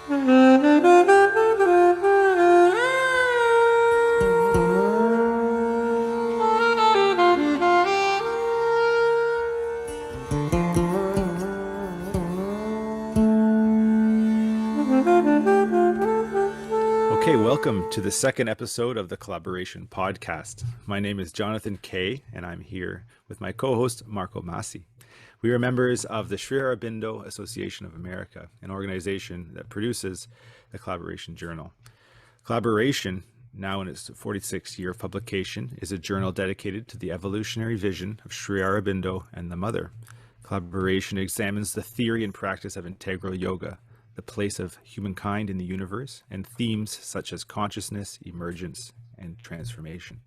Okay, welcome to the second episode of the Collaboration Podcast. My name is Jonathan Kay, and I'm here with my co-host, Marco Masi. We are members of the Sri Aurobindo Association of America, an organization that produces the Collaboration Journal. Collaboration, now in its 46th year of publication, is a journal dedicated to the evolutionary vision of Sri Aurobindo and the Mother. Collaboration examines the theory and practice of integral yoga, the place of humankind in the universe, and themes such as consciousness, emergence, and transformation.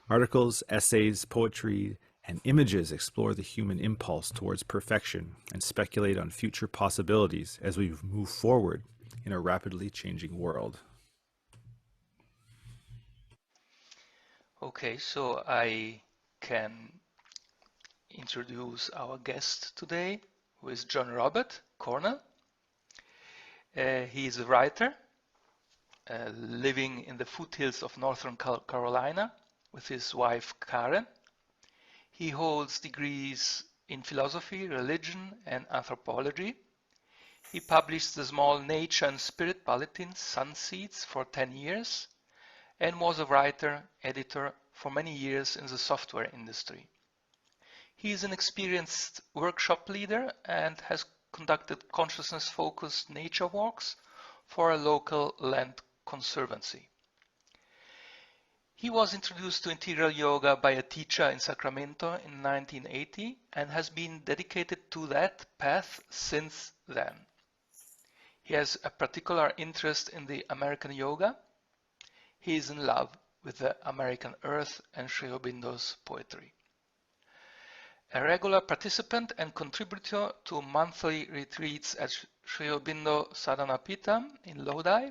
Articles, essays, poetry, and images explore the human impulse towards perfection and speculate on future possibilities as we move forward in a rapidly changing world. Okay, so I can introduce our guest today, who is John Robert Cornell. He is a writer living in the foothills of northern Carolina with his wife Karen. He holds degrees in philosophy, religion, and anthropology. He published the small nature and spirit bulletin Sunseeds for 10 years and was a writer, editor for many years in the software industry. He is an experienced workshop leader and has conducted consciousness-focused nature walks for a local land conservancy. He was introduced to integral yoga by a teacher in Sacramento in 1980 and has been dedicated to that path since then. He has a particular interest in the American yoga. He is in love with the American earth and Sri Aurobindo's poetry. A regular participant and contributor to monthly retreats at Sri Aurobindo Sadhana Peetham in Lodi,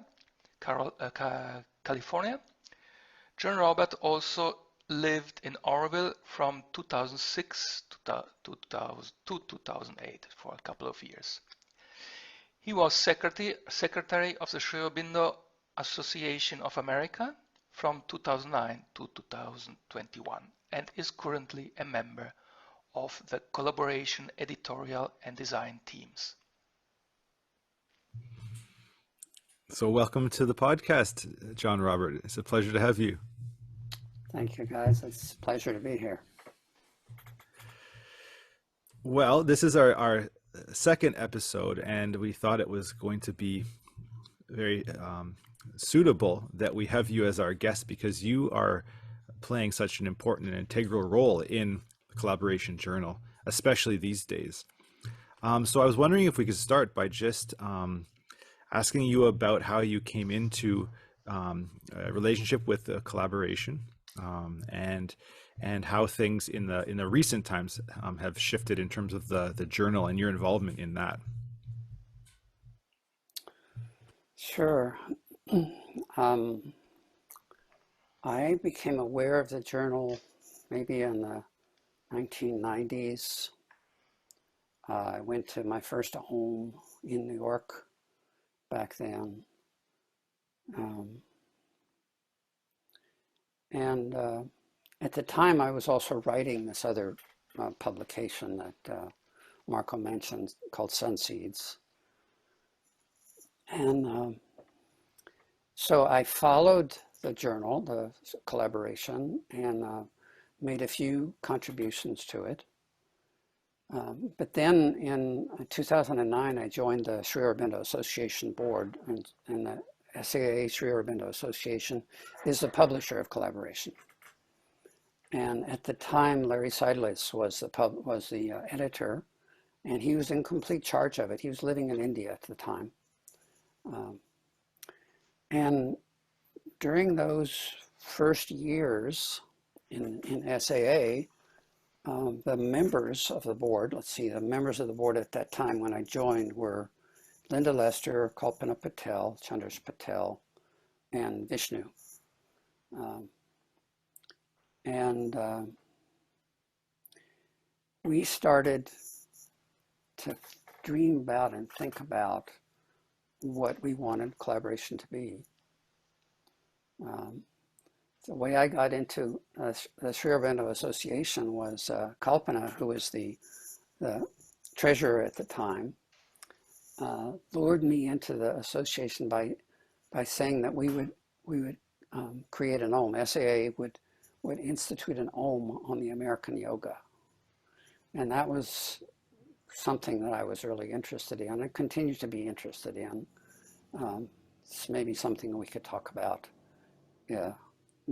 California. John Robert also lived in Auroville from 2006 to 2008 for a couple of years. He was secretary of the Sri Aurobindo Association of America from 2009 to 2021 and is currently a member of the collaboration, editorial, and design teams. So welcome to the podcast, John Robert. It's a pleasure to have you. Thank you, guys. It's a pleasure to be here. Well, this is our second episode, and we thought it was going to be very suitable that we have you as our guest because you are playing such an important and integral role in Collaboration Journal, especially these days. So I was wondering if we could start by just asking you about how you came into a relationship with the collaboration and how things in the recent times have shifted in terms of the journal and your involvement in that. Sure. I became aware of the journal maybe in the 1990s. I went to my first home in New York back then. At the time, I was also writing this other publication that Marco mentioned called Sunseeds. And so I followed the journal, the collaboration, and made a few contributions to it. But then in 2009, I joined the Sri Aurobindo Association board, and the SAA Sri Aurobindo Association is the publisher of Collaboration. And at the time, Larry Seidlitz was the editor, and he was in complete charge of it. He was living in India at the time. And during those first years in SAA, the members of the board, the members of the board at that time when I joined were Linda Lester, Kalpana Patel, Chandras Patel, and Vishnu. We started to dream about and think about what we wanted collaboration to be. The way I got into the Sri Aurobindo Association was Kalpana, who was the treasurer at the time, lured me into the association by saying that we would create an Om. SAA would institute an Om on the American yoga. And that was something that I was really interested in and continue to be interested in. It's maybe something we could talk about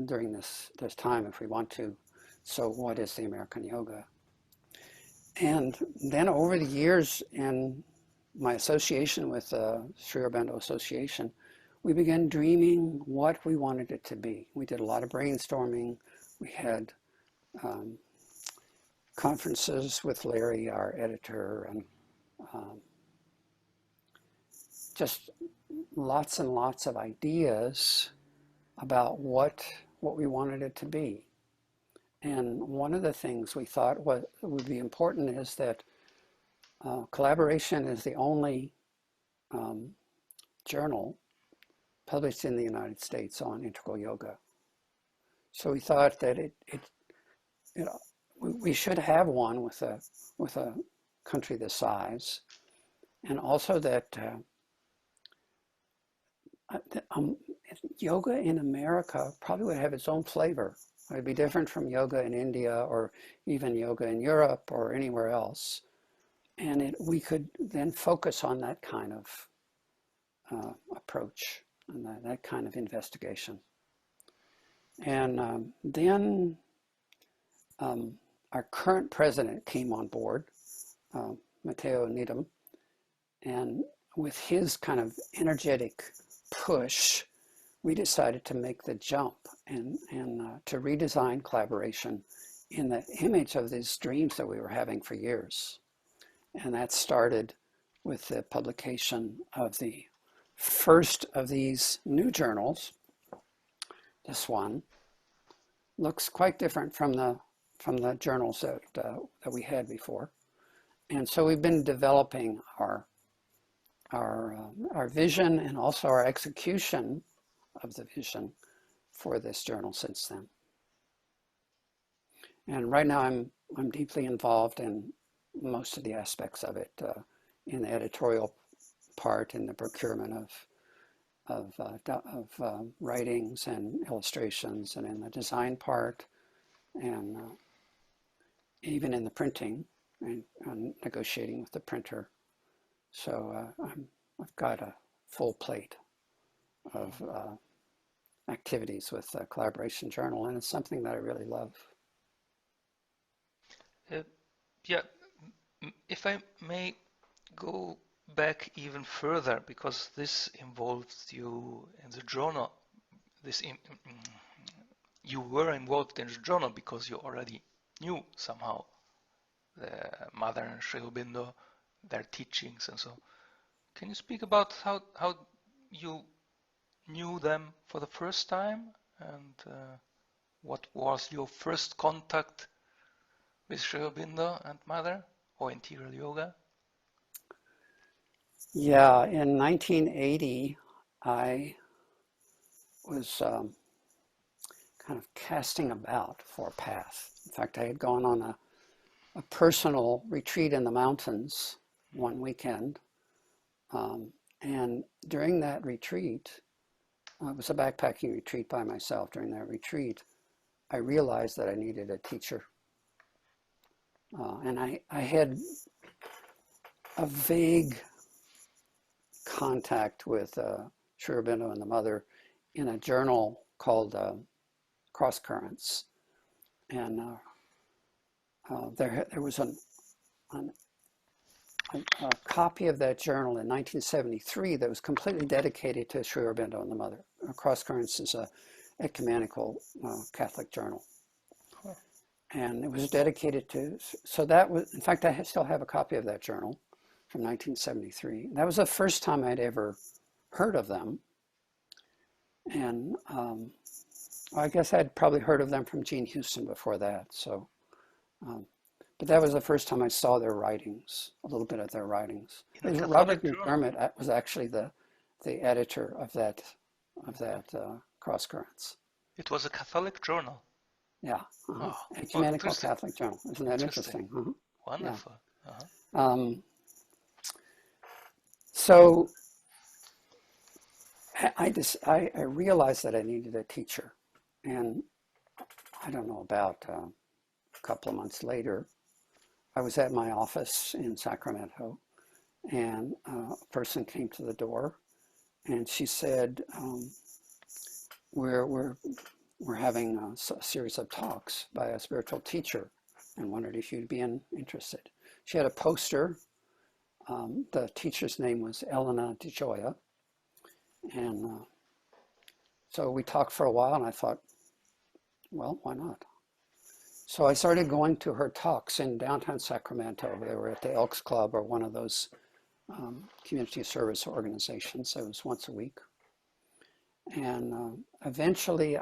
during this time if we want to. So what is the American yoga? And then over the years in my association with the Sri Aurobindo Association, we began dreaming what we wanted it to be. We did a lot of brainstorming. We had conferences with Larry, our editor, and just lots and lots of ideas about what we wanted it to be. And one of the things we thought would be important is that collaboration is the only journal published in the United States on integral yoga. So we thought that we should have one with a country this size, and also that yoga in America probably would have its own flavor. It would be different from yoga in India or even yoga in Europe or anywhere else. And we could then focus on that kind of approach and that kind of investigation. And then our current president came on board, Matteo Needham, and with his kind of energetic push, we decided to make the jump and to redesign collaboration in the image of these dreams that we were having for years. And that started with the publication of the first of these new journals. This one looks quite different from the journals that we had before. And so we've been developing our vision and also our execution of the vision for this journal since then. And right now I'm deeply involved in most of the aspects of it, in the editorial part, in the procurement of writings and illustrations, and in the design part, and even in the printing and negotiating with the printer. So I've got a full plate of activities with the Collaboration Journal, and it's something that I really love. Yeah, if I may go back even further, because this involves you in the journal. You were involved in the journal because you already knew somehow the mother and Sri Aurobindo, their teachings and so. Can you speak about how you knew them for the first time, and what was your first contact with Sri Aurobindo and mother, or integral yoga? Yeah, in 1980, I was kind of casting about for a path. In fact, I had gone on a personal retreat in the mountains one weekend. And during that retreat, it was a backpacking retreat by myself. During that retreat, I realized that I needed a teacher. And I had a vague contact with Sri Aurobindo and the mother in a journal called Cross Currents. And there was a copy of that journal in 1973 that was completely dedicated to Sri Aurobindo and the mother. Cross Currents is an ecumenical Catholic journal. Cool. And it was dedicated to, so that was, in fact, I still have a copy of that journal from 1973. That was the first time I'd ever heard of them. And I guess I'd probably heard of them from Gene Houston before that. So, but that was the first time I saw their writings, a little bit of their writings. Robert McDermott was actually the the editor of that Cross Currents. It was a Catholic journal. Yeah, Oh, Ecumenical Catholic Journal. Isn't that interesting? Wonderful. Yeah. So I realized that I needed a teacher, and I don't know, about a couple of months later, I was at my office in Sacramento, and a person came to the door, and she said, we're having a series of talks by a spiritual teacher, and wondered if you'd be interested. She had a poster. The teacher's name was Elena DeGioia, and so we talked for a while, and I thought, well, why not? So I started going to her talks in downtown Sacramento. They were at the Elks Club, or one of those community service organizations. It was once a week. And eventually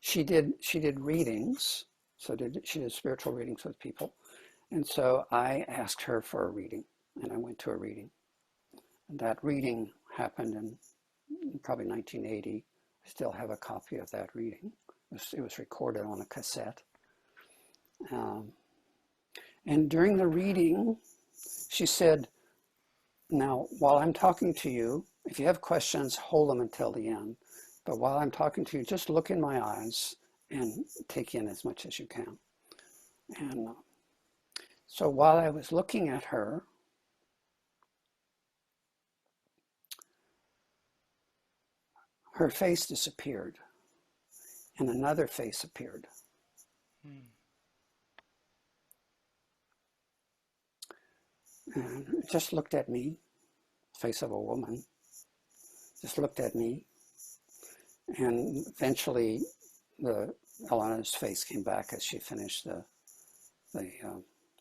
she did readings. She did spiritual readings with people. And so I asked her for a reading, and I went to a reading. And that reading happened in probably 1980. I still have a copy of that reading. It was recorded on a cassette. And during the reading, she said, now, while I'm talking to you, if you have questions, hold them until the end. But while I'm talking to you, just look in my eyes and take in as much as you can. And so while I was looking at her, her face disappeared, and another face appeared. And it just looked at me, face of a woman, just looked at me. And eventually Elena's face came back as she finished the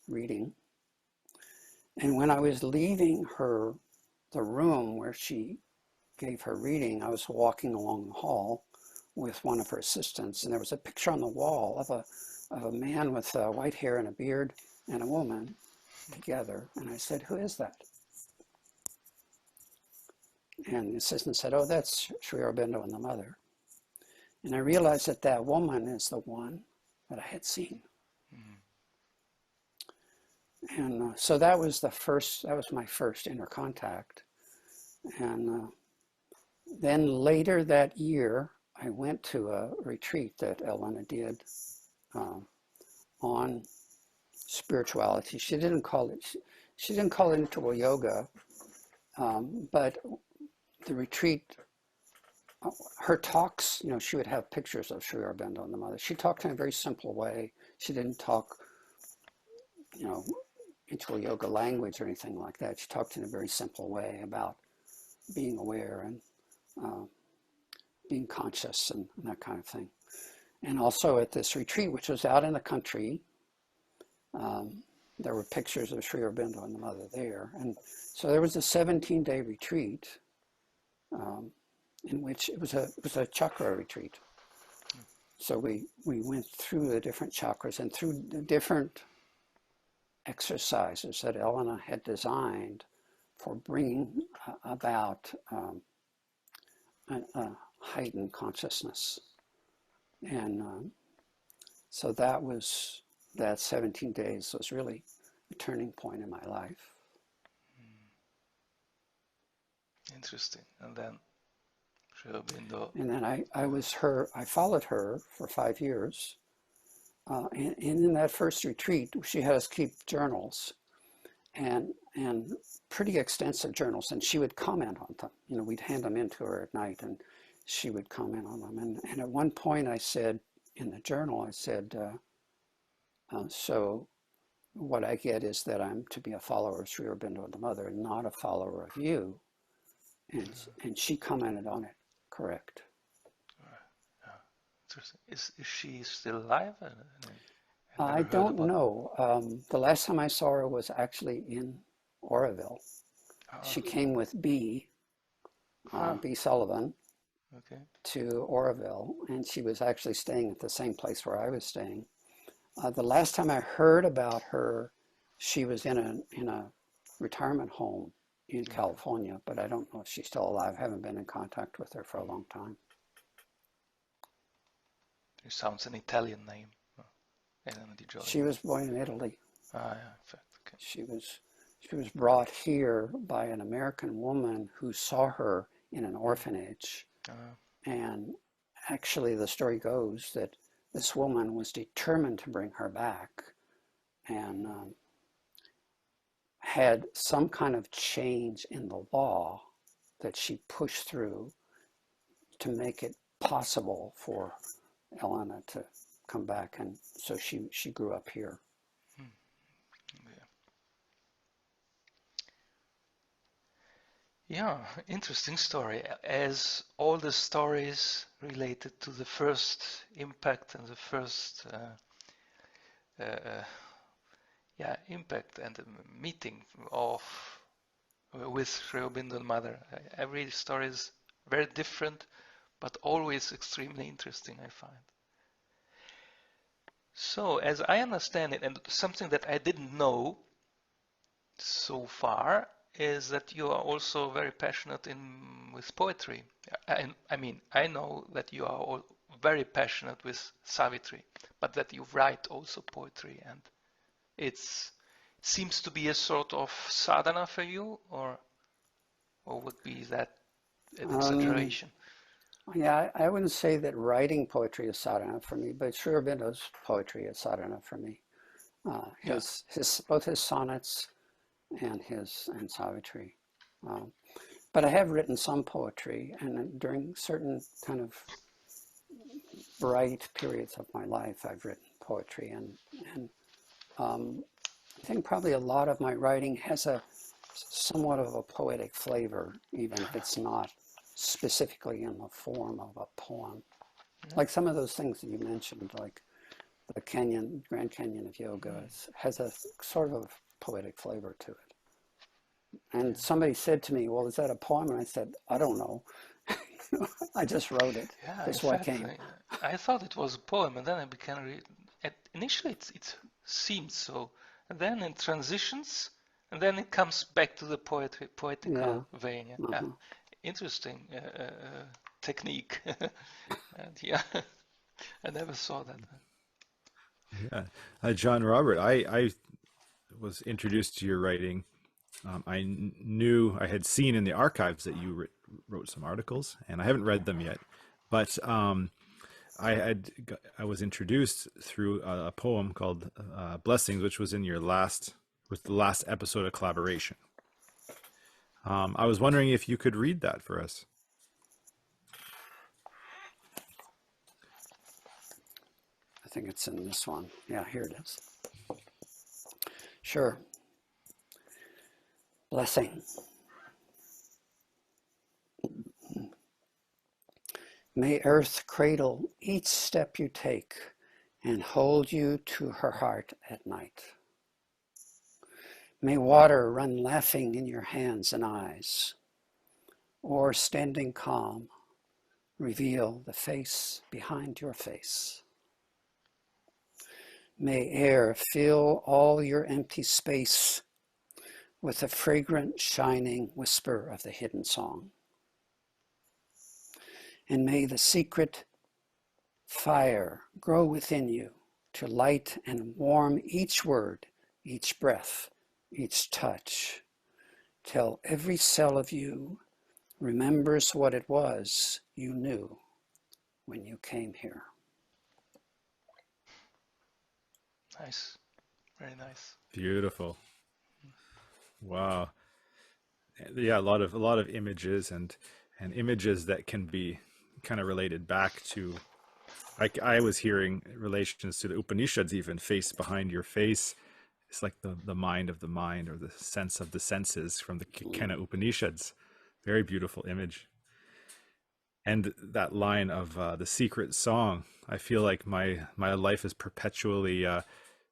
reading. And when I was leaving the room where she gave her reading, I was walking along the hall with one of her assistants, and there was a picture on the wall of a man with white hair and a beard and a woman together. And I said, "Who is that?" And the assistant said, "Oh, that's Sri Aurobindo and the mother." And I realized that that woman is the one that I had seen. And so that was my first inner contact. And then later that year, I went to a retreat that Elena did on spirituality. She didn't call it integral yoga, but the retreat, her talks, she would have pictures of Sri Aurobindo and the mother. She talked in a very simple way. She didn't talk, integral yoga language or anything like that. She talked in a very simple way about being aware and being conscious and that kind of thing. And also at this retreat, which was out in the country, there were pictures of Sri Aurobindo and the mother there. And so there was a 17-day retreat in which it was a chakra retreat. So we went through the different chakras and through the different exercises that Elena had designed for bringing about a heightened consciousness. And so that 17 days was really a turning point in my life. Interesting. And then Sri Aurobindo. And then I followed her for 5 years. And in that first retreat, she had us keep journals, and pretty extensive journals, and she would comment on them. We'd hand them in to her at night, and she would comment on them. And at one point I said, in the journal, I said, so what I get is that I'm to be a follower of Sri Aurobindo and the mother, and not a follower of you. And she commented on it, correct. Is she still alive? I don't know. The last time I saw her was actually in Auroville. She came with B Sullivan, to Auroville, and she was actually staying at the same place where I was staying. The last time I heard about her, she was in a retirement home in California, but I don't know if she's still alive. I haven't been in contact with her for a long time. It sounds an Italian name. Elena Di Gioia. She was born in Italy. Ah, yeah, in fact, okay. She was brought here by an American woman who saw her in an orphanage. And actually the story goes that this woman was determined to bring her back, and had some kind of change in the law that she pushed through to make it possible for Elena to come back, and so she grew up here. Yeah, interesting story. As all the stories related to the first impact and the first impact and the meeting of with Sri Aurobindo Mother. Every story is very different, but always extremely interesting, I find. So, as I understand it, and something that I didn't know so far, is that you are also very passionate with poetry. I mean, I know that you are all very passionate with Savitri, but that you write also poetry, and it seems to be a sort of sadhana for you, or would be that an exaggeration? Yeah, I wouldn't say that writing poetry is sadhana for me, but Sri Aurobindo's poetry is sadhana for me. Both his sonnets and Savitri. But I have written some poetry, and during certain kind of bright periods of my life, I've written poetry, and I think probably a lot of my writing has a somewhat of a poetic flavor, even if it's not specifically in the form of a poem. Like some of those things that you mentioned, like the Grand Canyon of Yoga, has a sort of poetic flavor to it. And somebody said to me, well, is that a poem? And I said, I don't know. I just wrote it. Yeah, That's what came. I thought it was a poem, and then I began initially it seemed so, and then it transitions, and then it comes back to the poetical vein. Yeah. Interesting technique. And yeah, I never saw that. Yeah, John Robert, I was introduced to your writing. I knew I had seen in the archives that you wrote some articles, and I haven't read them yet, but I was introduced through a poem called Blessings, which was in the last episode of Collaboration. I was wondering if you could read that for us. I think it's in this one. Yeah, here it is. Sure. Blessing. May earth cradle each step you take and hold you to her heart at night. May water run laughing in your hands and eyes, or standing calm, reveal the face behind your face. May air fill all your empty space with a fragrant, shining whisper of the hidden song. And may the secret fire grow within you to light and warm each word, each breath, each touch, till every cell of you remembers what it was you knew when you came here. Nice, very nice. Beautiful. Wow. Yeah, a lot of images and images that can be kind of related back to, like I was hearing relations to the Upanishads, even face behind your face. It's like the mind of the mind, or the sense of the senses from the Kena Upanishads. Very beautiful image. And that line of the secret song, I feel like my life is perpetually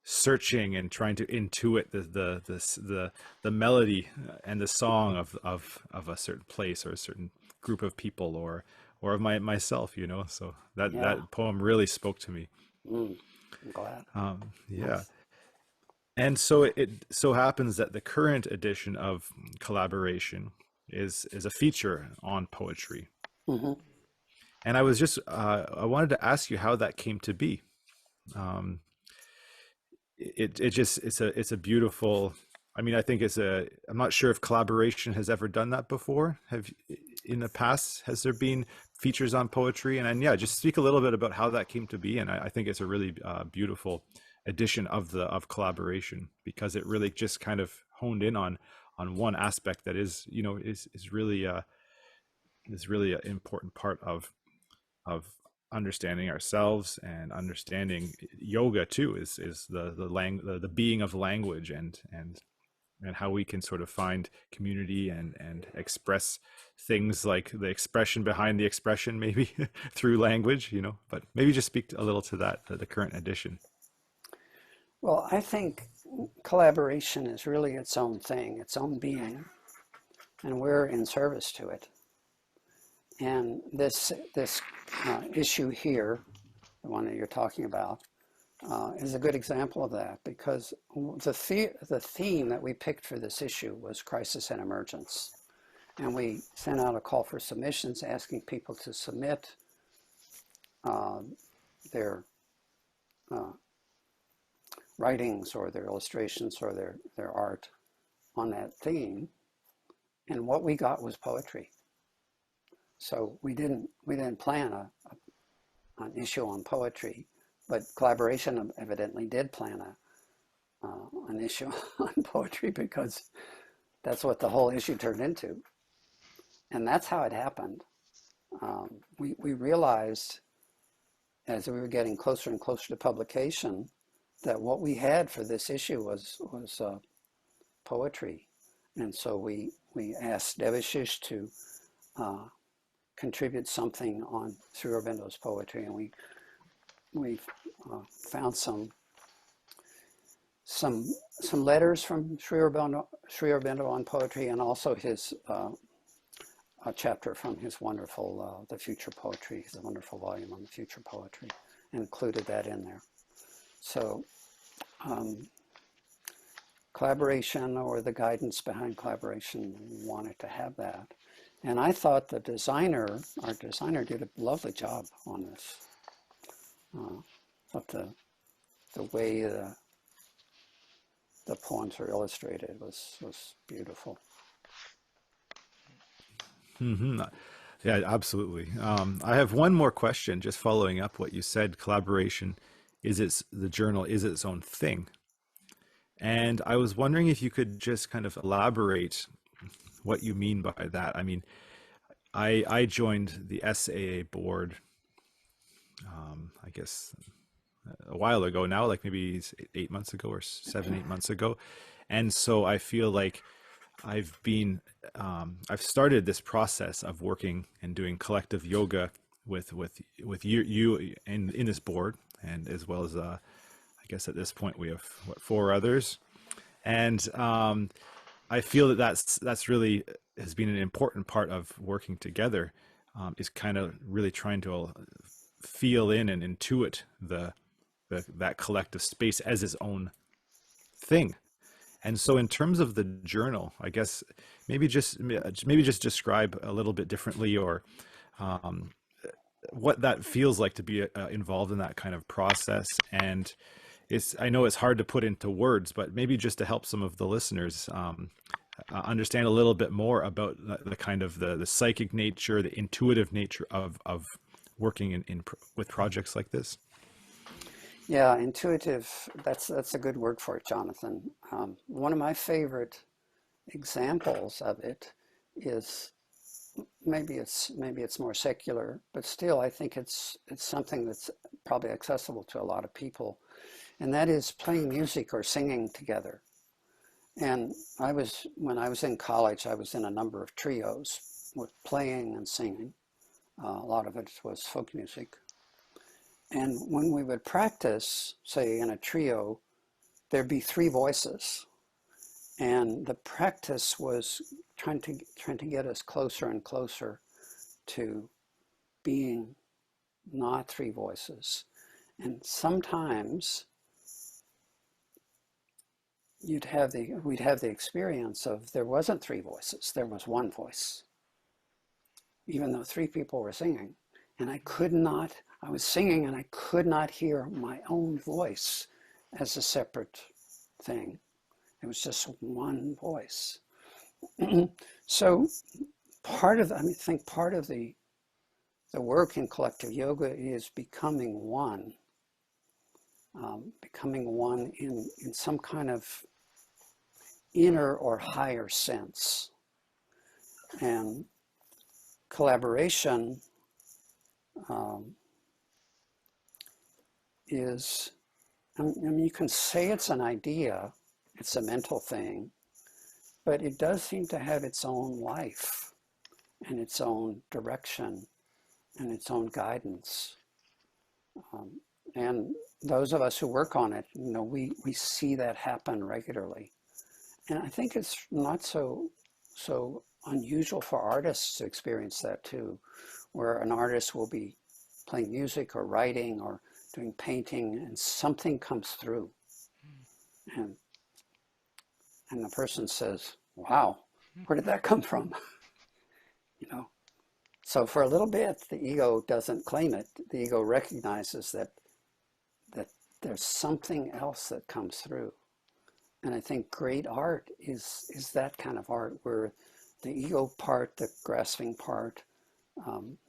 searching and trying to intuit the melody and the song of a certain place or a certain group of people or of myself, so that poem really spoke to me. I'm glad. Yeah. Nice. And so it so happens that the current edition of Collaboration is a feature on poetry. Mm-hmm. And I was just I wanted to ask you how that came to be. Um, it just it's a beautiful. I mean, I think I'm not sure if Collaboration has ever done that before. In the past, has there been features on poetry? And yeah, just speak a little bit about how that came to be. And I think it's a really beautiful edition of Collaboration, because it really just kind of honed in on one aspect that is, you know, is really an important part of understanding ourselves and understanding yoga too, is the being of language, and how we can sort of find community and express things, like the expression behind the expression, maybe through language, you know. But maybe just speak a little to that, the current edition. Well, I think collaboration is really its own thing, its own being, and we're in service to it. And this issue here, the one that you're talking about, is a good example of that, because the theme that we picked for this issue was crisis and emergence. And we sent out a call for submissions asking people to submit their writings or their illustrations or their art on that theme. And what we got was poetry. So we didn't plan an issue on poetry, but Collaboration evidently did plan an issue on poetry, because that's what the whole issue turned into. And that's how it happened. We realized, as we were getting closer and closer to publication, that what we had for this issue was poetry. And so we asked Devashish to contribute something on Sri Aurobindo's poetry, and we found some letters from Sri Aurobindo on poetry, and also his a chapter from his wonderful The Future Poetry, his wonderful volume on the future poetry, and included that in there. So Collaboration, or the guidance behind Collaboration, wanted to have that. And I thought our designer did a lovely job on this. Thought the way the poems are illustrated was beautiful. Mm-hmm. Yeah, absolutely. I have one more question, just following up what you said. Collaboration the journal is its own thing. And I was wondering if you could just kind of elaborate what you mean by that. I mean, I joined the SAA board, I guess a while ago now, like maybe 8 months ago or 7-8 months ago. And so I feel like I've started this process of working and doing collective yoga with you in this board, and as well as I guess at this point we have 4 others, and I feel that that's really has been an important part of working together, is kind of really trying to feel in and intuit that collective space as its own thing. And so in terms of the journal, I guess maybe just describe a little bit differently, or what that feels like to be involved in that kind of process. And I know it's hard to put into words, but maybe just to help some of the listeners understand a little bit more about the kind of the psychic nature, the intuitive nature of working with projects like this. Yeah, intuitive, that's a good word for it, Jonathan. One of my favorite examples of it is, maybe it's more secular, but still I think it's something that's probably accessible to a lot of people, and that is playing music or singing together. And when I was in college, I was in a number of trios with playing and singing. A lot of it was folk music. And when we would practice, say in a trio, there'd be 3 voices. And the practice was trying to get us closer and closer to being not 3 voices. And sometimes we'd have the experience of there wasn't three voices, there was one voice, even though three people were singing. And I was singing and I could not hear my own voice as a separate thing. It was just one voice. So I think part of the work in collective yoga is becoming one in some kind of inner or higher sense. And collaboration is, I mean, you can say it's an idea, it's a mental thing, but it does seem to have its own life and its own direction and its own guidance. And those of us who work on it, we see that happen regularly. And I think it's not so unusual for artists to experience that too, where an artist will be playing music or writing or doing painting and something comes through. And the person says, wow, where did that come from? So for a little bit, the ego doesn't claim it. The ego recognizes that there's something else that comes through. And I think great art is that kind of art where the ego part, the grasping part,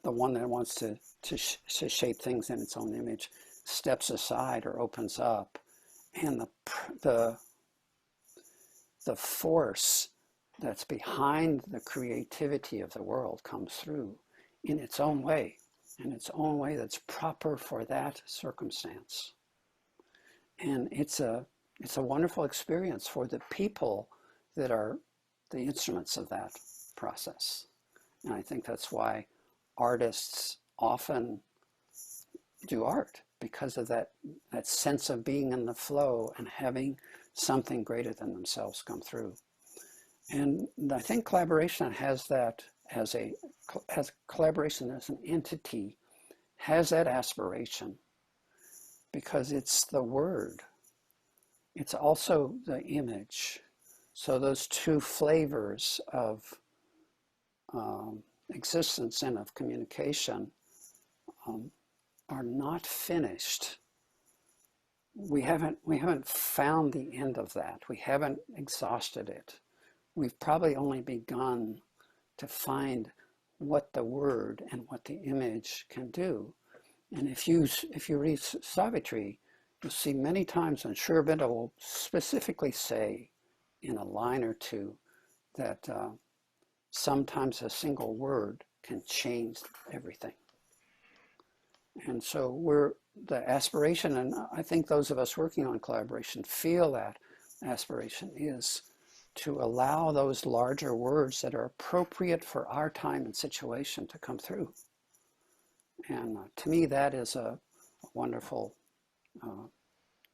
the one that wants to shape things in its own image, steps aside or opens up, and the force that's behind the creativity of the world comes through in its own way that's proper for that circumstance. And it's a wonderful experience for the people that are the instruments of that process. And I think that's why artists often do art, because of that sense of being in the flow and having something greater than themselves come through. And I think collaboration has that as collaboration as an entity has that aspiration, because it's the word. It's also the image. So those two flavors of existence and of communication are not finished. We haven't found the end of that. We haven't exhausted it. We've probably only begun to find what the word and what the image can do. And if you read Savitri, you'll see many times when Sri Aurobindo will specifically say in a line or two that sometimes a single word can change everything. And so the aspiration, and I think those of us working on collaboration feel that aspiration is to allow those larger words that are appropriate for our time and situation to come through. And to me, that is a wonderful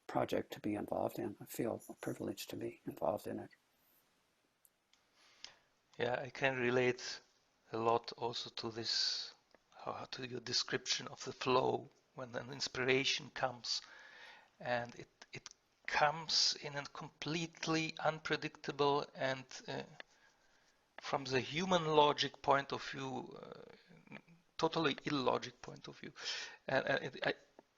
project to be involved in. I feel privileged to be involved in it. Yeah, I can relate a lot also to this, to your description of the flow when an inspiration comes, and it comes in a completely unpredictable and from the human logic point of view, totally illogic point of view. And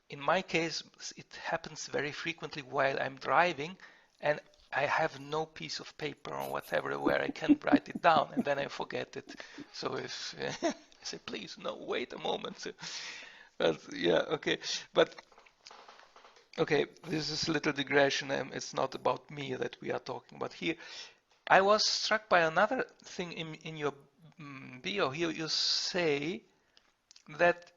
in my case, it happens very frequently while I'm driving and I have no piece of paper or whatever where I can write it down, and then I forget it. So if I say, please, no, wait a moment. But yeah, okay. But okay, this is a little digression. It's not about me that we are talking about here. I was struck by another thing in your bio. Here you say that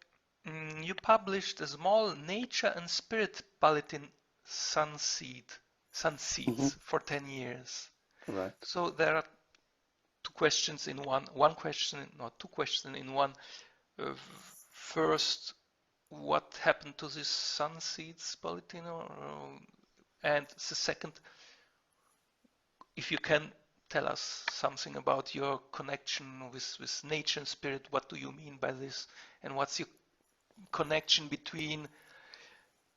you published a small nature and spirit bulletin, Sunseeds, for 10 years. Correct. So there are two questions in one. One question, not two questions in one. First, what happened to this Sunseeds bulletin? And the second, if you can tell us something about your connection with nature and spirit, what do you mean by this? And what's your connection between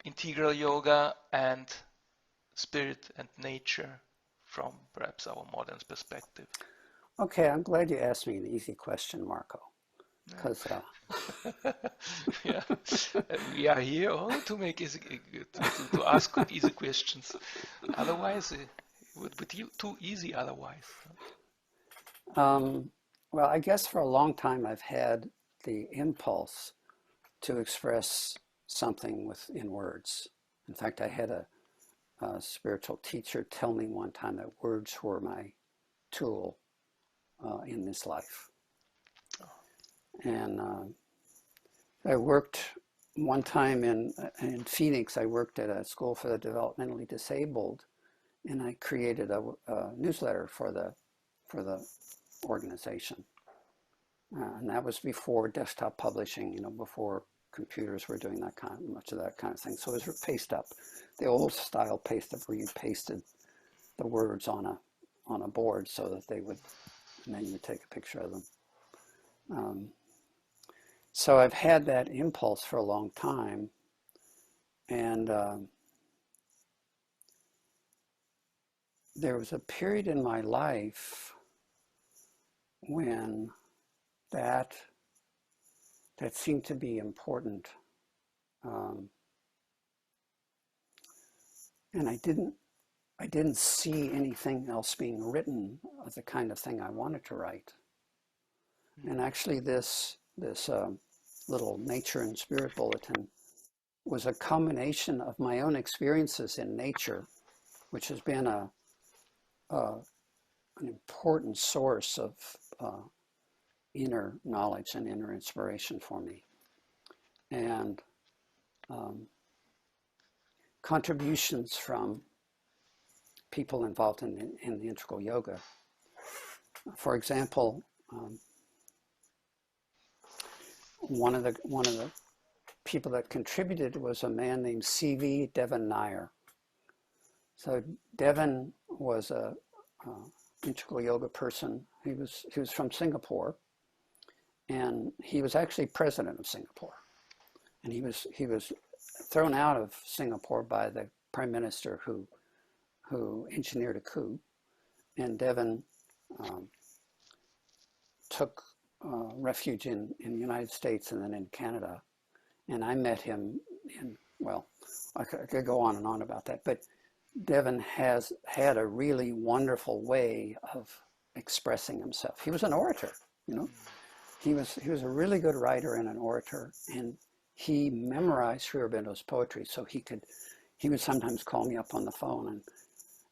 integral yoga and spirit and nature? from perhaps our modern perspective. Okay, I'm glad you asked me an easy question, Marco. Because yeah, we are here all to make easy, to ask good easy questions. Otherwise, it would be too easy. Otherwise. well, I guess for a long time I've had the impulse to express something in words. In fact, I had a spiritual teacher tell me one time that words were my tool in this life. And I worked one time in Phoenix. I worked at a school for the developmentally disabled, and I created a newsletter for the organization. And that was before desktop publishing, you know, before computers were doing much of that kind of thing. So it was paste up, the old style paste up, where you pasted the words on a board so that they would, and then you would take a picture of them. So I've had that impulse for a long time, and there was a period in my life when that seemed to be important, and I didn't see anything else being written of the kind of thing I wanted to write. And actually this little nature and spirit bulletin was a combination of my own experiences in nature, which has been an important source of inner knowledge and inner inspiration for me, and contributions from people involved in the integral yoga. For example, one of the people that contributed was a man named C.V. Devon Nair. So Devon was a integral yoga person. He was from Singapore, and he was actually president of Singapore. And he was thrown out of Singapore by the prime minister who engineered a coup. And Devon took refuge in the United States and then in Canada. And I met him well, I could go on and on about that, but Devon has had a really wonderful way of expressing himself. He was an orator, you know. He was a really good writer and an orator, and he memorized Sri Aurobindo's poetry, so he would sometimes call me up on the phone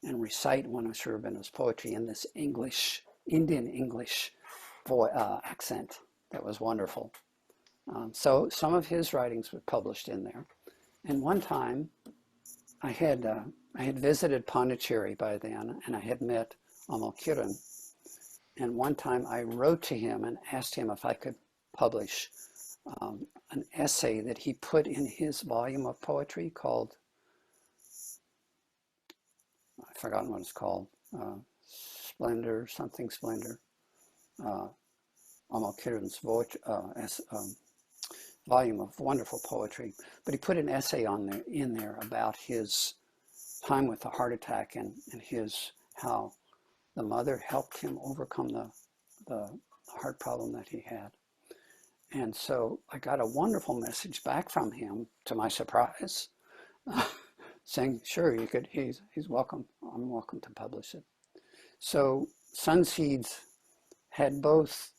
and recite one of Sri Aurobindo's poetry in this Indian English accent that was wonderful. So some of his writings were published in there. And one time I had visited Pondicherry by then, and I had met Amal Kiran. And one time I wrote to him and asked him if I could publish an essay that he put in his volume of poetry called, I've forgotten what it's called, Splendor, something Splendor. Amal Kiran's volume of wonderful poetry. But he put an essay in there about his time with the heart attack and how the mother helped him overcome the heart problem that he had. And so I got a wonderful message back from him, to my surprise, saying, sure, you could, he's welcome, I'm welcome to publish it. So Sunseeds had both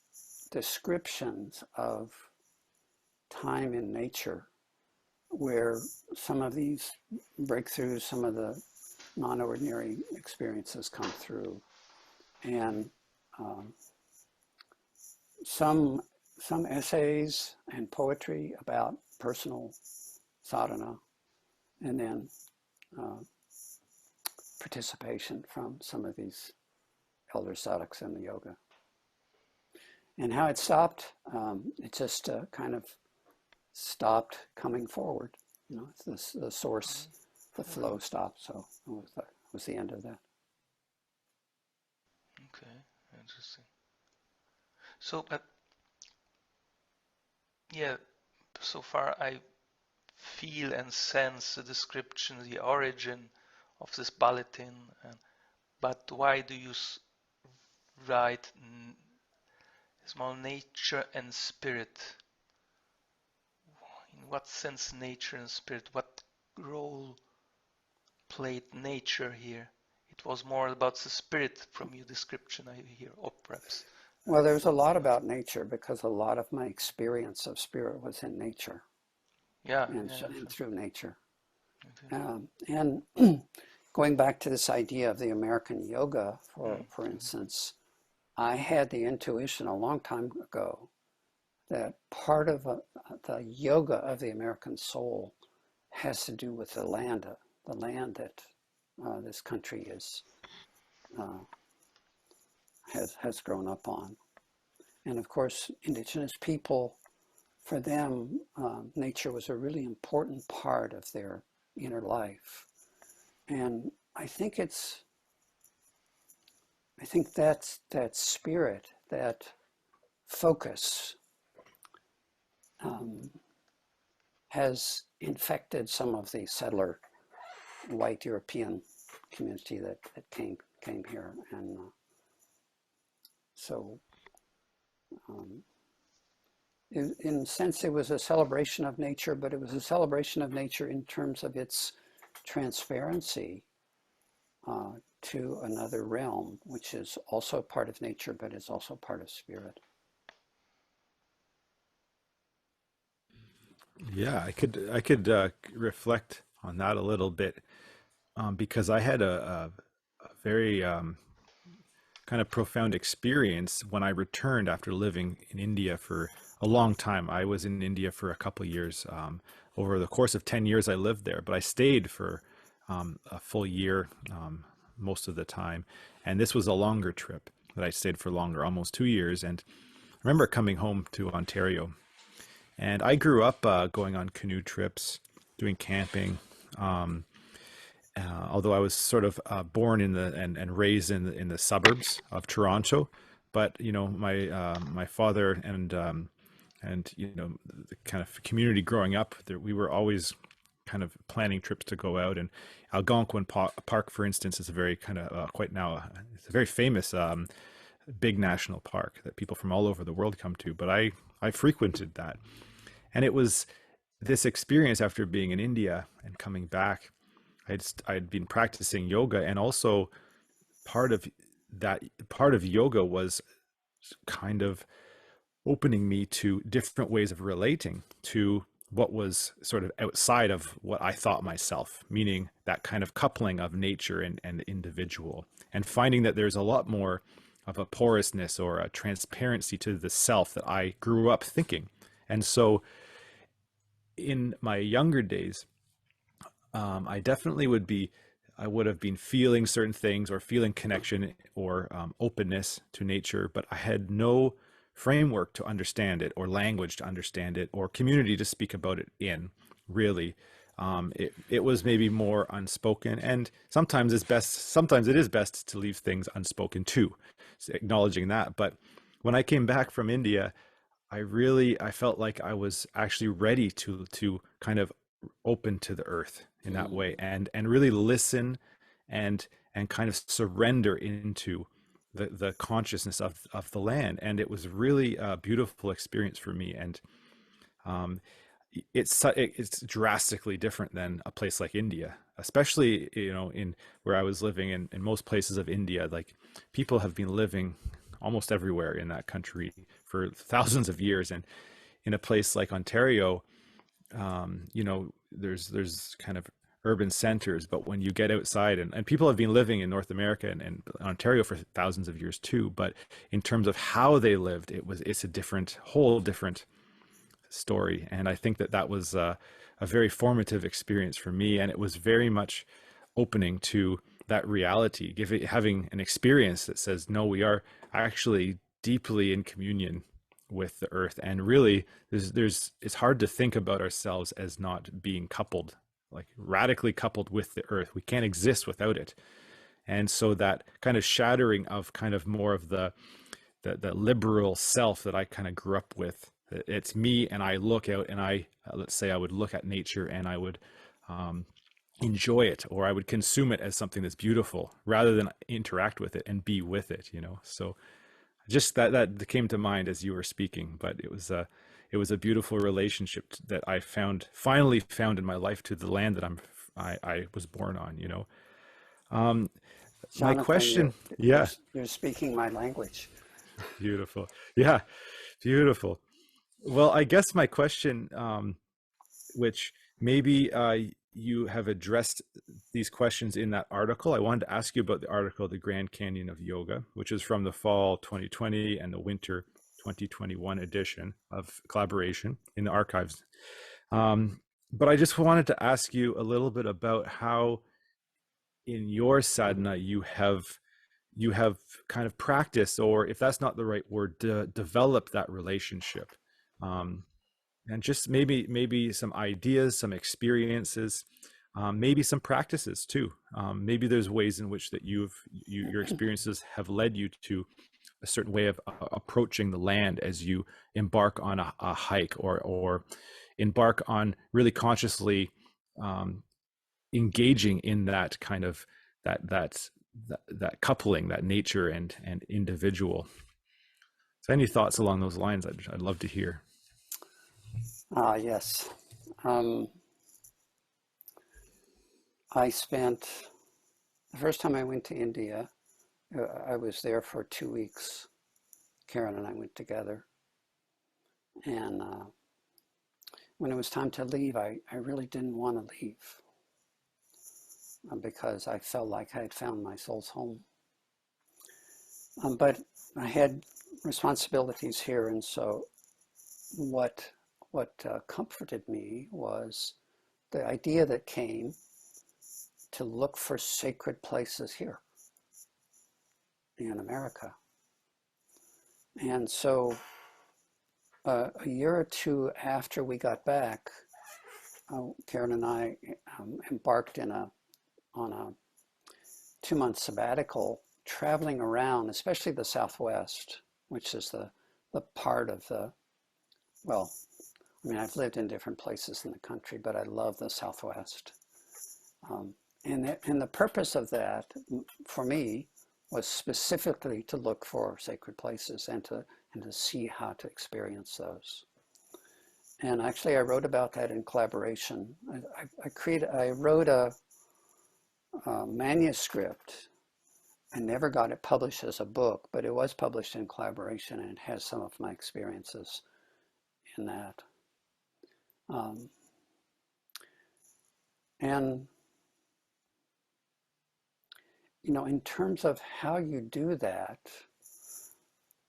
descriptions of time in nature, where some of these breakthroughs, some of the non-ordinary experiences come through, and some essays and poetry about personal sadhana, and then participation from some of these elder sadhaks in the yoga. And how it stopped, it just kind of stopped coming forward. You know, it's the source, the flow stopped, so it was the end of that. Okay, interesting. So, but yeah, so far I feel and sense the description, the origin of this bulletin, but why do you write small nature and spirit? In what sense nature and spirit? What role played nature here? It was more about the spirit from your description, I hear, or perhaps. Well, there's a lot about nature because a lot of my experience of spirit was in nature. Yeah, and yeah. through nature. Okay. And going back to this idea of the American yoga, for instance, I had the intuition a long time ago that part of the yoga of the American soul has to do with the land that this country has grown up on. And of course, indigenous people, for them, nature was a really important part of their inner life. And I think that's that spirit, that focus has infected some of the settler white European community that came here. And so in a sense, it was a celebration of nature, but it was a celebration of nature in terms of its transparency to another realm, which is also part of nature, but is also part of spirit. Yeah, I could reflect on that a little bit, because I had a very kind of profound experience when I returned after living in India for a long time. I was in India for a couple of years. Over the course of 10 years, I lived there, but I stayed for a full year most of the time. And this was a longer trip that I stayed for longer, almost 2 years. And I remember coming home to Ontario. And I grew up going on canoe trips, doing camping. Although I was sort of born in the and raised in the suburbs of Toronto, but my father and the kind of community growing up there, we were always kind of planning trips to go out. And Algonquin Park, for instance, is a very kind of quite now it's a very famous big national park that people from all over the world come to. But I frequented that, and it was this experience after being in India and coming back. I'd been practicing yoga, and also part of yoga was kind of opening me to different ways of relating to what was sort of outside of what I thought myself, meaning that kind of coupling of nature and individual, and finding that there's a lot more of a porousness or a transparency to the self that I grew up thinking. And so in my younger days, I definitely I would have been feeling certain things or feeling connection or openness to nature, but I had no framework to understand it or language to understand it or community to speak about it in, really. It was maybe more unspoken, and sometimes it is best to leave things unspoken too, so acknowledging that. But when I came back from India, I felt like I was actually ready to kind of open to the earth in that way, and really listen and kind of surrender into the consciousness of the land. And it was really a beautiful experience for me. And it's drastically different than a place like India, especially in where I was living in most places of India. Like, people have been living almost everywhere in that country for thousands of years, and in a place like Ontario, there's kind of urban centers, but when you get outside, and people have been living in North America and Ontario for thousands of years too, but in terms of how they lived, it's a whole different story. And I think that was a very formative experience for me, and it was very much opening to that reality, having an experience that says, no, we are actually deeply in communion with the earth. And really, it's hard to think about ourselves as not being coupled, like radically coupled with the earth. We can't exist without it. And so that kind of shattering of kind of more of the liberal self that I kind of grew up with, it's me, and I look out, and let's say I would look at nature, and I would enjoy it, or I would consume it as something that's beautiful rather than interact with it and be with it, you know. So just that came to mind as you were speaking, but it was a beautiful relationship that I finally found in my life to the land that I was born on, you know. Um, my Jonathan, question, yeah, you're speaking my language. beautiful, yeah, beautiful. Well, I guess my question, which maybe you have addressed these questions in that article. I wanted to ask you about the article, The Grand Canyon of Yoga, which is from the fall 2020 and the winter 2021 edition of Collaboration in the archives. But I just wanted to ask you a little bit about how in your sadhana you have kind of practiced, or if that's not the right word, develop that relationship. Um, and just maybe some ideas, some experiences, maybe some practices too. Maybe there's ways in which that your experiences have led you to a certain way of approaching the land as you embark on a hike, or embark on really consciously engaging in that kind of that coupling, that nature and individual. So any thoughts along those lines, I'd love to hear. Yes. I spent, the first time I went to India, I was there for 2 weeks. Karen and I went together. And when it was time to leave, I really didn't want to leave because I felt like I had found my soul's home. But I had responsibilities here, and so what comforted me was the idea that came to look for sacred places here in America. And so a year or two after we got back, Karen and I embarked on a 2-month sabbatical, traveling around, especially the Southwest, which is the part of the, well, I mean, I've lived in different places in the country, but I love the Southwest. And the purpose of that, for me, was specifically to look for sacred places and to see how to experience those. And actually, I wrote about that in Collaboration. I wrote a manuscript. I never got it published as a book, but it was published in Collaboration, and it has some of my experiences in that. And you know, in terms of how you do that,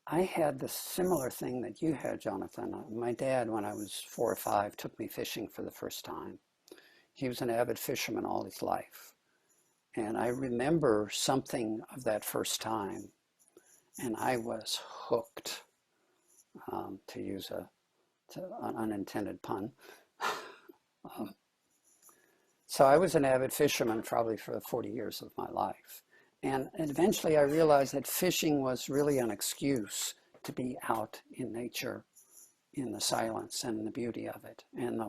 I had the similar thing that you had, Jonathan. My dad, when I was 4 or 5, took me fishing for the first time. He was an avid fisherman all his life. And I remember something of that first time, and I was hooked, to use an unintended pun. So I was an avid fisherman probably for 40 years of my life. And eventually I realized that fishing was really an excuse to be out in nature, in the silence and the beauty of it, and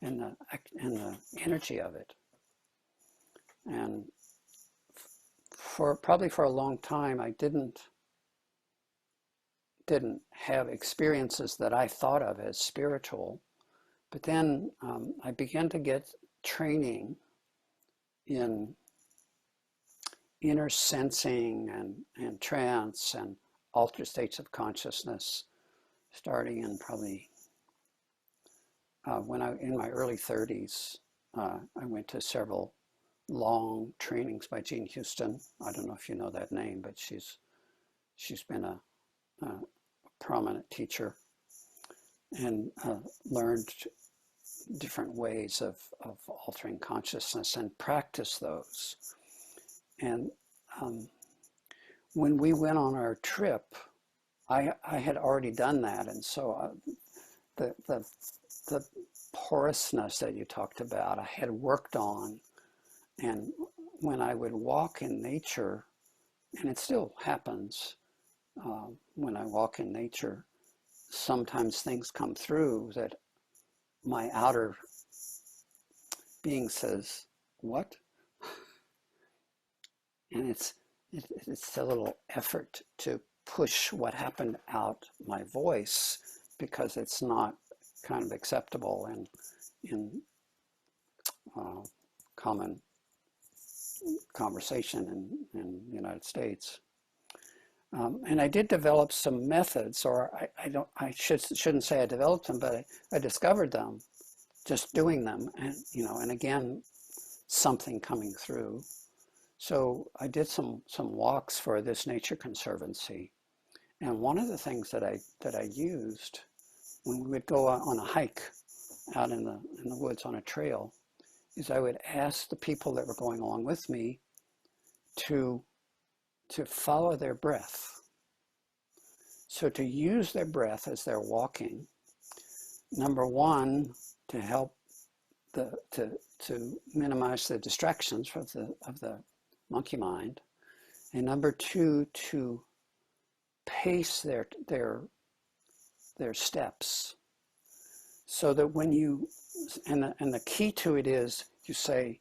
the energy of it. And probably for a long time, I didn't have experiences that I thought of as spiritual. But then I began to get training in inner sensing and trance and altered states of consciousness, starting in probably in my early 30s. I went to several long trainings by Jean Houston. I don't know if you know that name, but she's been a prominent teacher, and learned different ways of altering consciousness and practice those. And when we went on our trip, I had already done that, and so the porousness that you talked about, I had worked on. And when I would walk in nature, and it still happens when I walk in nature, sometimes things come through that my outer being says, what? And it's a little effort to push what happened out my voice, because it's not kind of acceptable in common conversation in the United States. And I did develop some methods, or I shouldn't say I developed them, but I discovered them just doing them, and and again, something coming through. So I did some walks for this nature conservancy, and one of the things that I used when we would go on a hike out in the woods on a trail is I would ask the people that were going along with me to follow their breath. So to use their breath as they're walking, number one, to help to minimize the distractions of the monkey mind, and number two, to pace their steps, so that when you and the key to it is you say,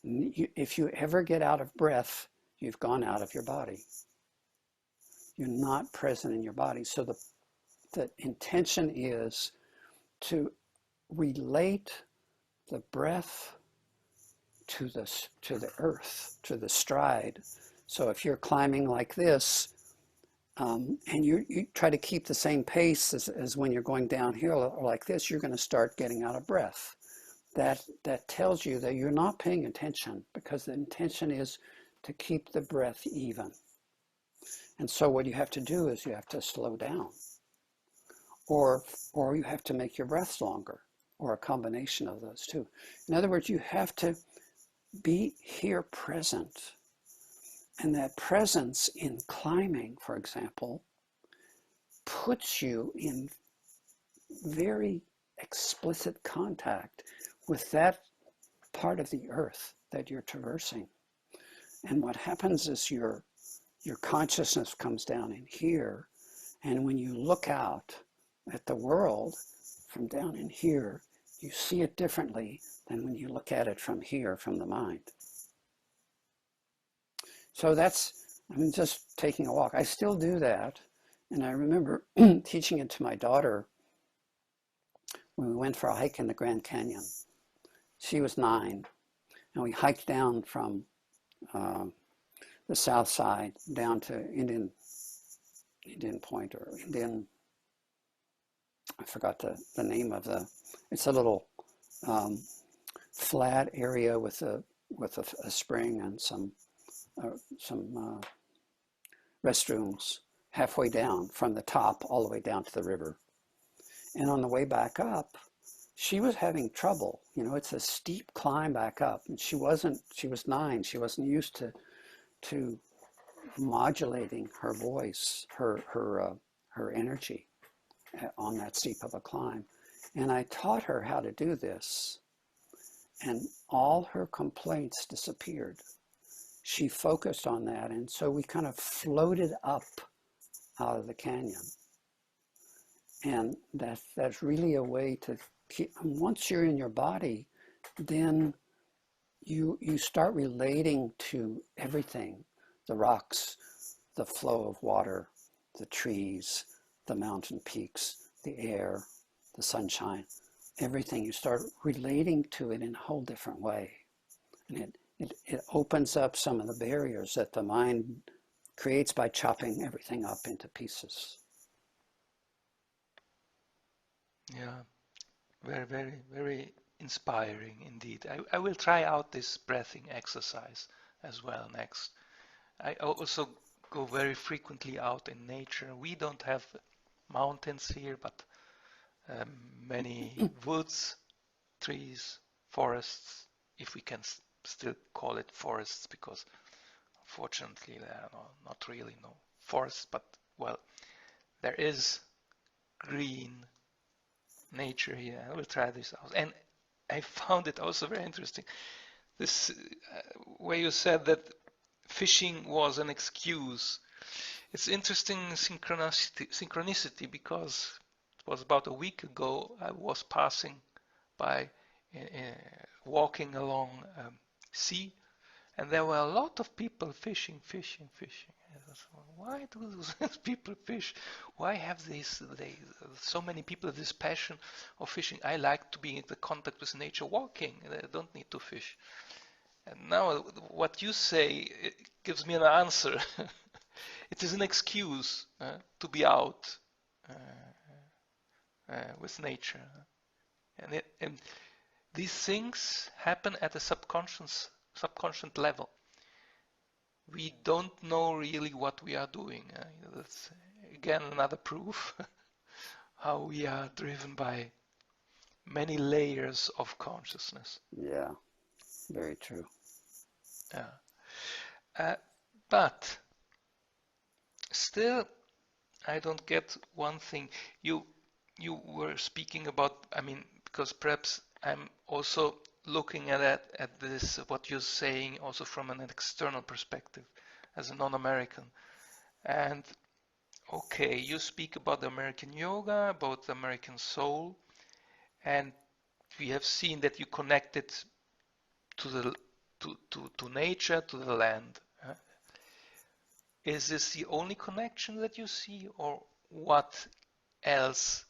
if you ever get out of breath, you've gone out of your body. You're not present in your body. So the intention is to relate the breath to the earth, to the stride. So if you're climbing like this, and you try to keep the same pace as when you're going downhill or like this, you're going to start getting out of breath. That tells you that you're not paying attention, because the intention is to keep the breath even. And so what you have to do is you have to slow down, or you have to make your breaths longer, or a combination of those two. In other words, you have to be here present. And that presence in climbing, for example, puts you in very explicit contact with that part of the earth that you're traversing. And what happens is your consciousness comes down in here, and when you look out at the world from down in here, you see it differently than when you look at it from here, from the mind. So I'm just taking a walk. I still do that. And I remember teaching it to my daughter when we went for a hike in the Grand Canyon. She was 9, and we hiked down from the south side down to Indian Point, or Indian, I forgot the name of it's a little flat area with a spring and some restrooms halfway down from the top all the way down to the river. And on the way back up, she was having trouble. It's a steep climb back up, and she was 9. She wasn't used to modulating her voice, her energy on that steep of a climb. And I taught her how to do this, and all her complaints disappeared. She focused on that, and so we kind of floated up out of the canyon. And that's really a way to keep, once you're in your body, then you start relating to everything, the rocks, the flow of water, the trees, the mountain peaks, the air, the sunshine, everything. You start relating to it in a whole different way. And it opens up some of the barriers that the mind creates by chopping everything up into pieces. Yeah, very, very, very inspiring indeed. I will try out this breathing exercise as well next. I also go very frequently out in nature. We don't have mountains here, but many woods, trees, forests, if we can still call it forests, because unfortunately there are not really no forests, but well, there is green nature here. I will try this out. And I found it also very interesting, this where you said that fishing was an excuse. It's interesting synchronicity, because it was about a week ago I was passing by, walking along sea, and there were a lot of people fishing. Why do those people fish? Why have so many people this passion of fishing? I like to be in the contact with nature, walking, and I don't need to fish. And now what you say, it gives me an answer. It is an excuse to be out with nature. And these things happen at a subconscious level. We don't know really what we are doing. That's again another proof how we are driven by many layers of consciousness. Yeah, very true. But still, I don't get one thing. You were speaking about, I mean, because perhaps I'm also looking at this, what you're saying, also from an external perspective, as a non-American. And okay, you speak about the American yoga, about the American soul, and we have seen that you connect it to nature, to the land. Is this the only connection that you see, or what else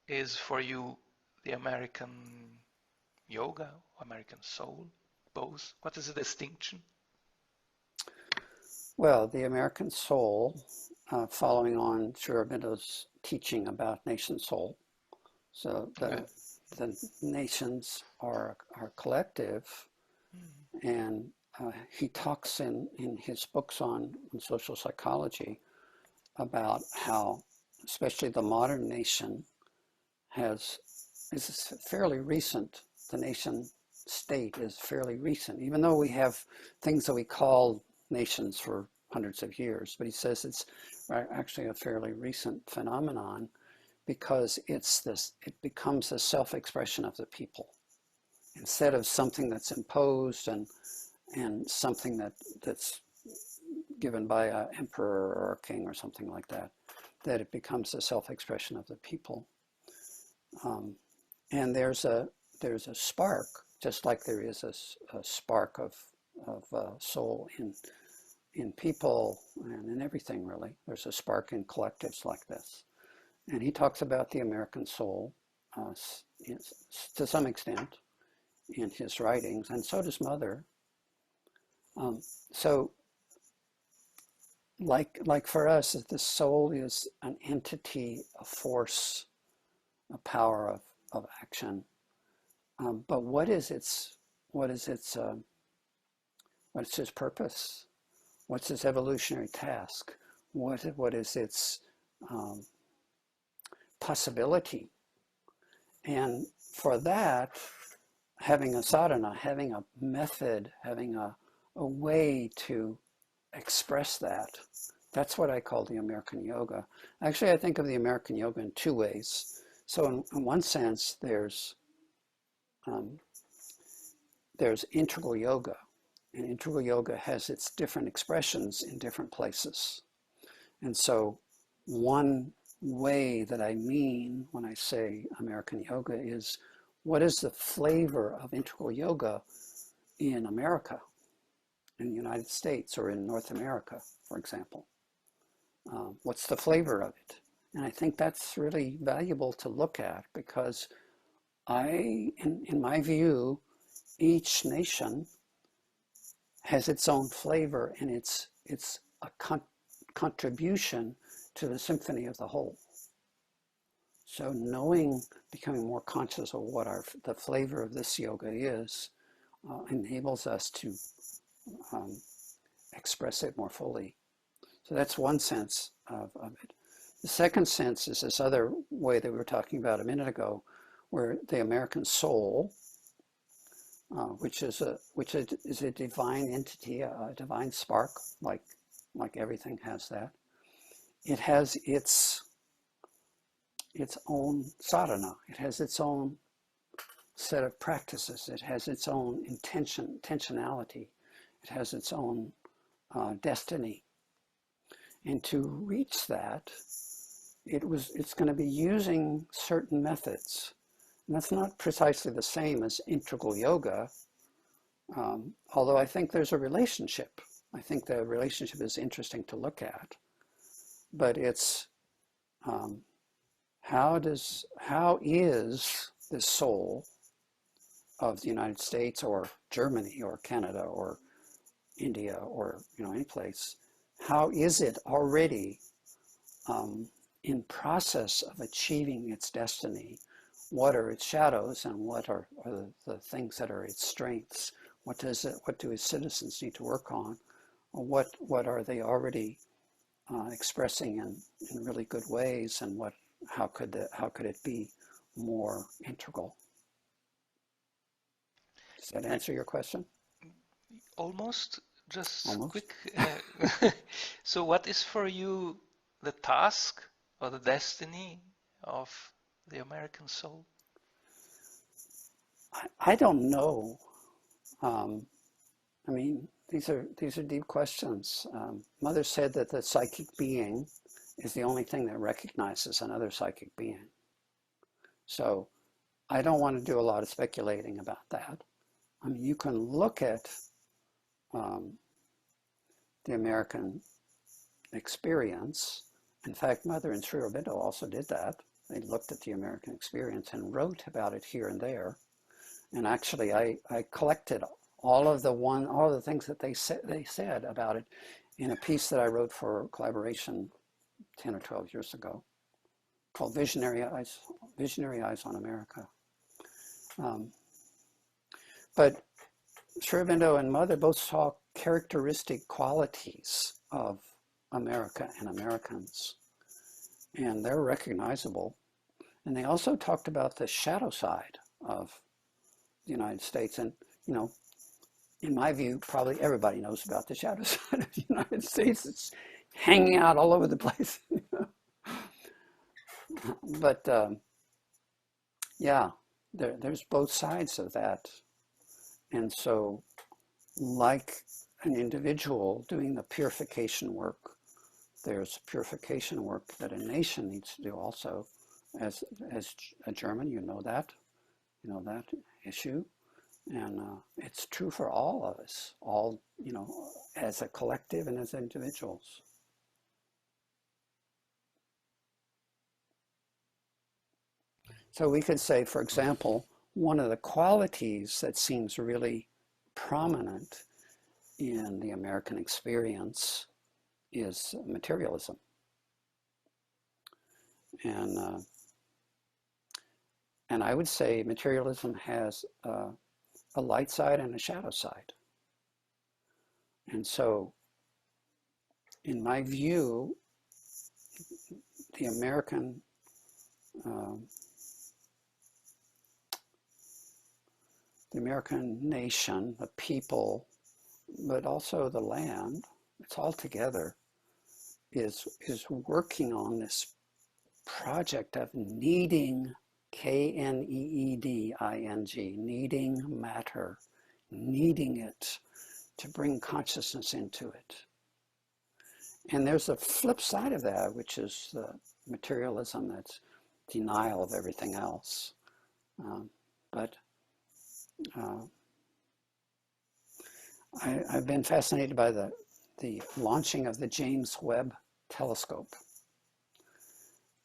is for you the American yoga, American soul, both? What is the distinction? Well, the American soul, following on Sri Aurobindo's teaching about nation soul. So the nations are collective, and he talks in his books on social psychology about how, especially the modern nation, is fairly recent. The nation state is fairly recent, even though we have things that we call nations for hundreds of years. But he says it's actually a fairly recent phenomenon, because it becomes a self-expression of the people instead of something that's imposed and something that's given by an emperor or a king or something like that. That it becomes a self-expression of the people, and there's a spark, just like there is a spark of soul in people and in everything, really. There's a spark in collectives like this. And he talks about the American soul to some extent in his writings, and so does Mother. So like for us, the soul is an entity, a force, a power of action. But what's its purpose? What's its evolutionary task? What is its possibility? And for that, having a sadhana, having a method, having a way to express that's what I call the American yoga. Actually, I think of the American yoga in two ways. So in one sense, there's integral yoga, and integral yoga has its different expressions in different places. And so one way that I mean when I say American yoga is, what is the flavor of integral yoga in America, in the United States, or in North America, for example? What's the flavor of it? And I think that's really valuable to look at, because in my view, each nation has its own flavor, and it's a contribution to the symphony of the whole. So becoming more conscious of what the flavor of this yoga is, enables us to express it more fully. So that's one sense of it. The second sense is this other way that we were talking about a minute ago, where the American soul, which is a divine entity, a divine spark, like everything has that. It has its own sadhana. It has its own set of practices. It has its own intentionality. It has its own destiny. And to reach that, it's going to be using certain methods. And that's not precisely the same as integral yoga, Although I think there's a relationship. I think the relationship is interesting to look at, but it's how is the soul of the United States or Germany or Canada or India or any place, how is it already in process of achieving its destiny? What are its shadows and what are the things that are its strengths? What do its citizens need to work on? Or what are they already expressing in really good ways, and how could it be more integral? Does that answer your question? Almost. Just Almost. quick. So what is for you the task or the destiny of the American soul? I don't know. I mean, these are deep questions. Mother said that the psychic being is the only thing that recognizes another psychic being. So I don't want to do a lot of speculating about that. I mean, you can look at the American experience. In fact, Mother and Sri Aurobindo also did that. They looked at the American experience and wrote about it here and there. And actually, I collected all of the things that they said about it in a piece that I wrote for Collaboration 10 or 12 years ago, called Visionary Eyes on America. But Sri Aurobindo and Mother both saw characteristic qualities of America and Americans, and they're recognizable. And they also talked about the shadow side of the United States. And, in my view, probably everybody knows about the shadow side of the United States. It's hanging out all over the place. But yeah, there's both sides of that. And so, like an individual doing the purification work, there's purification work that a nation needs to do also. As a German, you know that issue. And it's true for all of us, all, as a collective and as individuals. So we could say, for example, one of the qualities that seems really prominent in the American experience is materialism. And I would say materialism has a light side and a shadow side. And so, in my view, the American nation, the people, but also the land, it's all together, is working on this project of needing, K-N-E-E-D-I-N-G, needing matter, needing it to bring consciousness into it. And there's a flip side of that, which is the materialism that's denial of everything else. I've been fascinated by the launching of the James Webb telescope.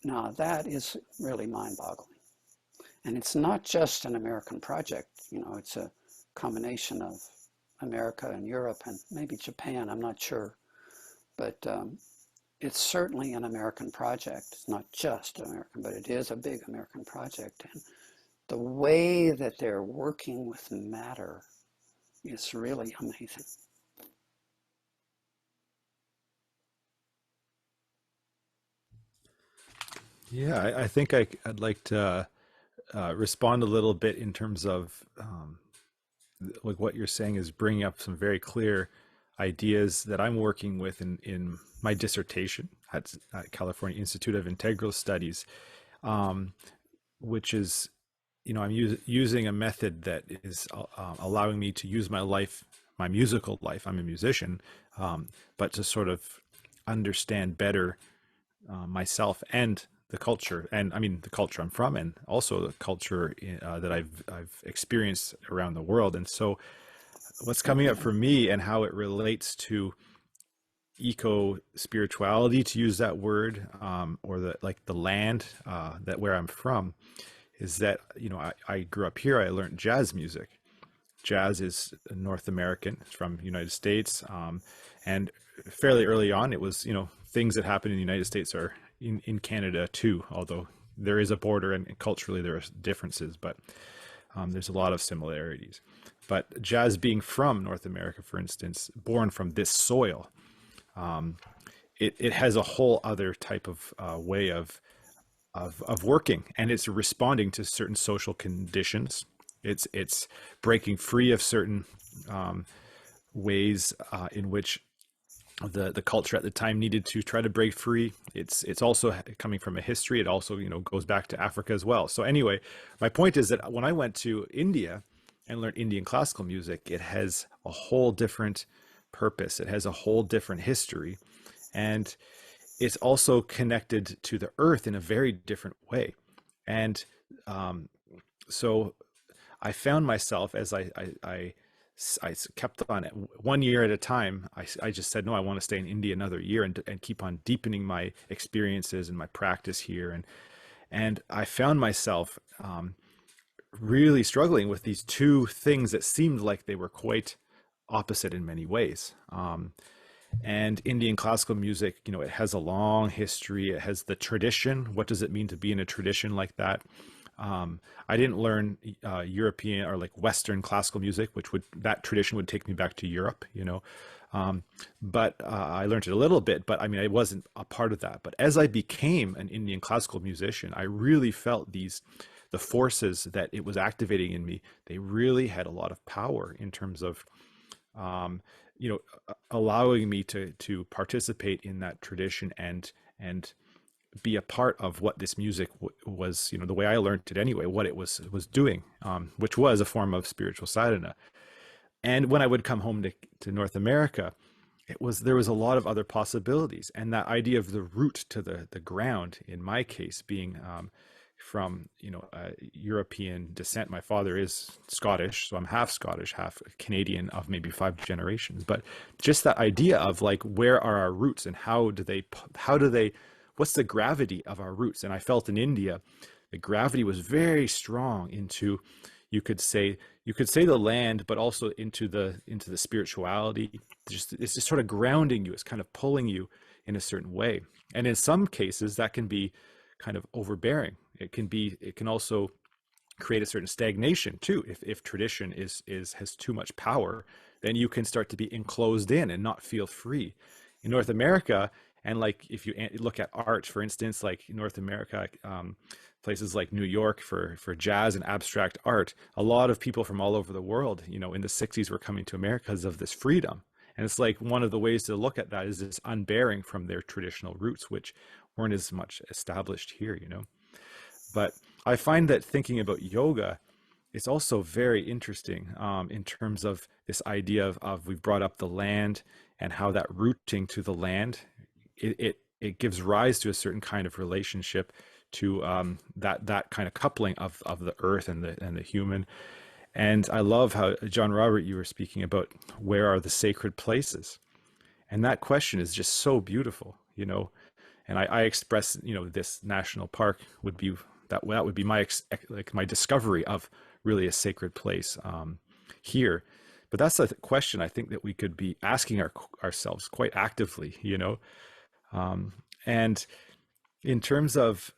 Now that is really mind-boggling. And it's not just an American project, it's a combination of America and Europe and maybe Japan, I'm not sure. But it's certainly an American project. It's not just American, but it is a big American project. And the way that they're working with matter is really amazing. Yeah, I think I'd like to respond a little bit in terms of like what you're saying is bringing up some very clear ideas that I'm working with in my dissertation at California Institute of Integral Studies, which is, I'm using a method that is allowing me to use my life, my musical life. I'm a musician, but to sort of understand better myself and the culture, and I mean the culture I'm from, and also the culture that I've experienced around the world. And so what's coming up for me and how it relates to eco-spirituality, to use that word, or the land, that where I'm from, is that, I grew up here. I learned jazz music. Jazz is North American, it's from United States, and fairly early on, it was, things that happen in the United States are in Canada too, although there is a border and culturally there are differences, but there's a lot of similarities. But jazz being from North America, for instance, born from this soil, it has a whole other type of way of working, and it's responding to certain social conditions. It's breaking free of certain ways in which the culture at the time needed to try to break free. It's also coming from a history. It also goes back to Africa as well. So anyway, my point is that when I went to India and learned Indian classical music, it has a whole different purpose. It has a whole different history, and it's also connected to the earth in a very different way. And so I found myself, as I kept on it 1 year at a time. I just said, no, I want to stay in India another year and keep on deepening my experiences and my practice here. And I found myself really struggling with these two things that seemed like they were quite opposite in many ways. And Indian classical music, it has a long history. It has the tradition. What does it mean to be in a tradition like that? I didn't learn European or Western classical music, that tradition would take me back to Europe, but I learned it a little bit, but I wasn't a part of that. But as I became an Indian classical musician, I really felt the forces that it was activating in me. They really had a lot of power in terms of, allowing me to participate in that tradition and be a part of what this music was, the way I learned it anyway, what it was doing, which was a form of spiritual sadhana. And when I would come home to North America, there was a lot of other possibilities. And that idea of the root to the ground, in my case, being from European descent. My father is Scottish, so I'm half Scottish, half Canadian of maybe 5 generations. But just that idea of where are our roots and how do they what's the gravity of our roots? And I felt in India, the gravity was very strong into, you could say the land, but also into the spirituality. It's just sort of grounding you. It's kind of pulling you in a certain way. And in some cases that can be kind of overbearing. It can also create a certain stagnation too. If tradition has too much power, then you can start to be enclosed in and not feel free. In North America, and if you look at art, for instance, North America, places like New York for jazz and abstract art, a lot of people from all over the world, in the 60s were coming to America because of this freedom. And it's one of the ways to look at that is this unbearing from their traditional roots, which weren't as much established here, But I find that thinking about yoga is also very interesting in terms of this idea of we've brought up the land and how that rooting to the land, it gives rise to a certain kind of relationship to that kind of coupling of the earth and the human. And I love how, John Robert, you were speaking about where are the sacred places, and that question is just so beautiful, And I express, this national park would be that would be my my discovery of really a sacred place here. But that's a question I think that we could be asking ourselves quite actively, and in terms of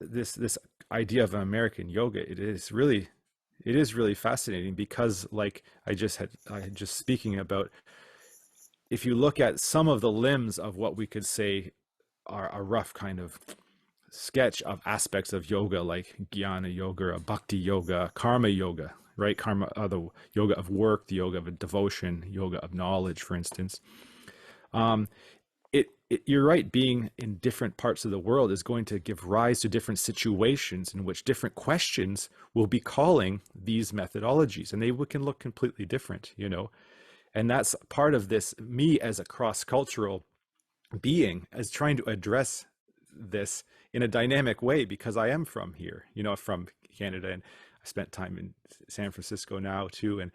this idea of American yoga, it is really fascinating because, I just speaking about, if you look at some of the limbs of what we could say are a rough kind of sketch of aspects of yoga, like jnana yoga, bhakti yoga, karma yoga, right? Karma, the yoga of work, the yoga of devotion, yoga of knowledge, for instance. You're right, being in different parts of the world is going to give rise to different situations in which different questions will be calling these methodologies, and they can look completely different, And that's part of this, me as a cross-cultural being, as trying to address this in a dynamic way, because I am from here, from Canada, and I spent time in San Francisco now too. And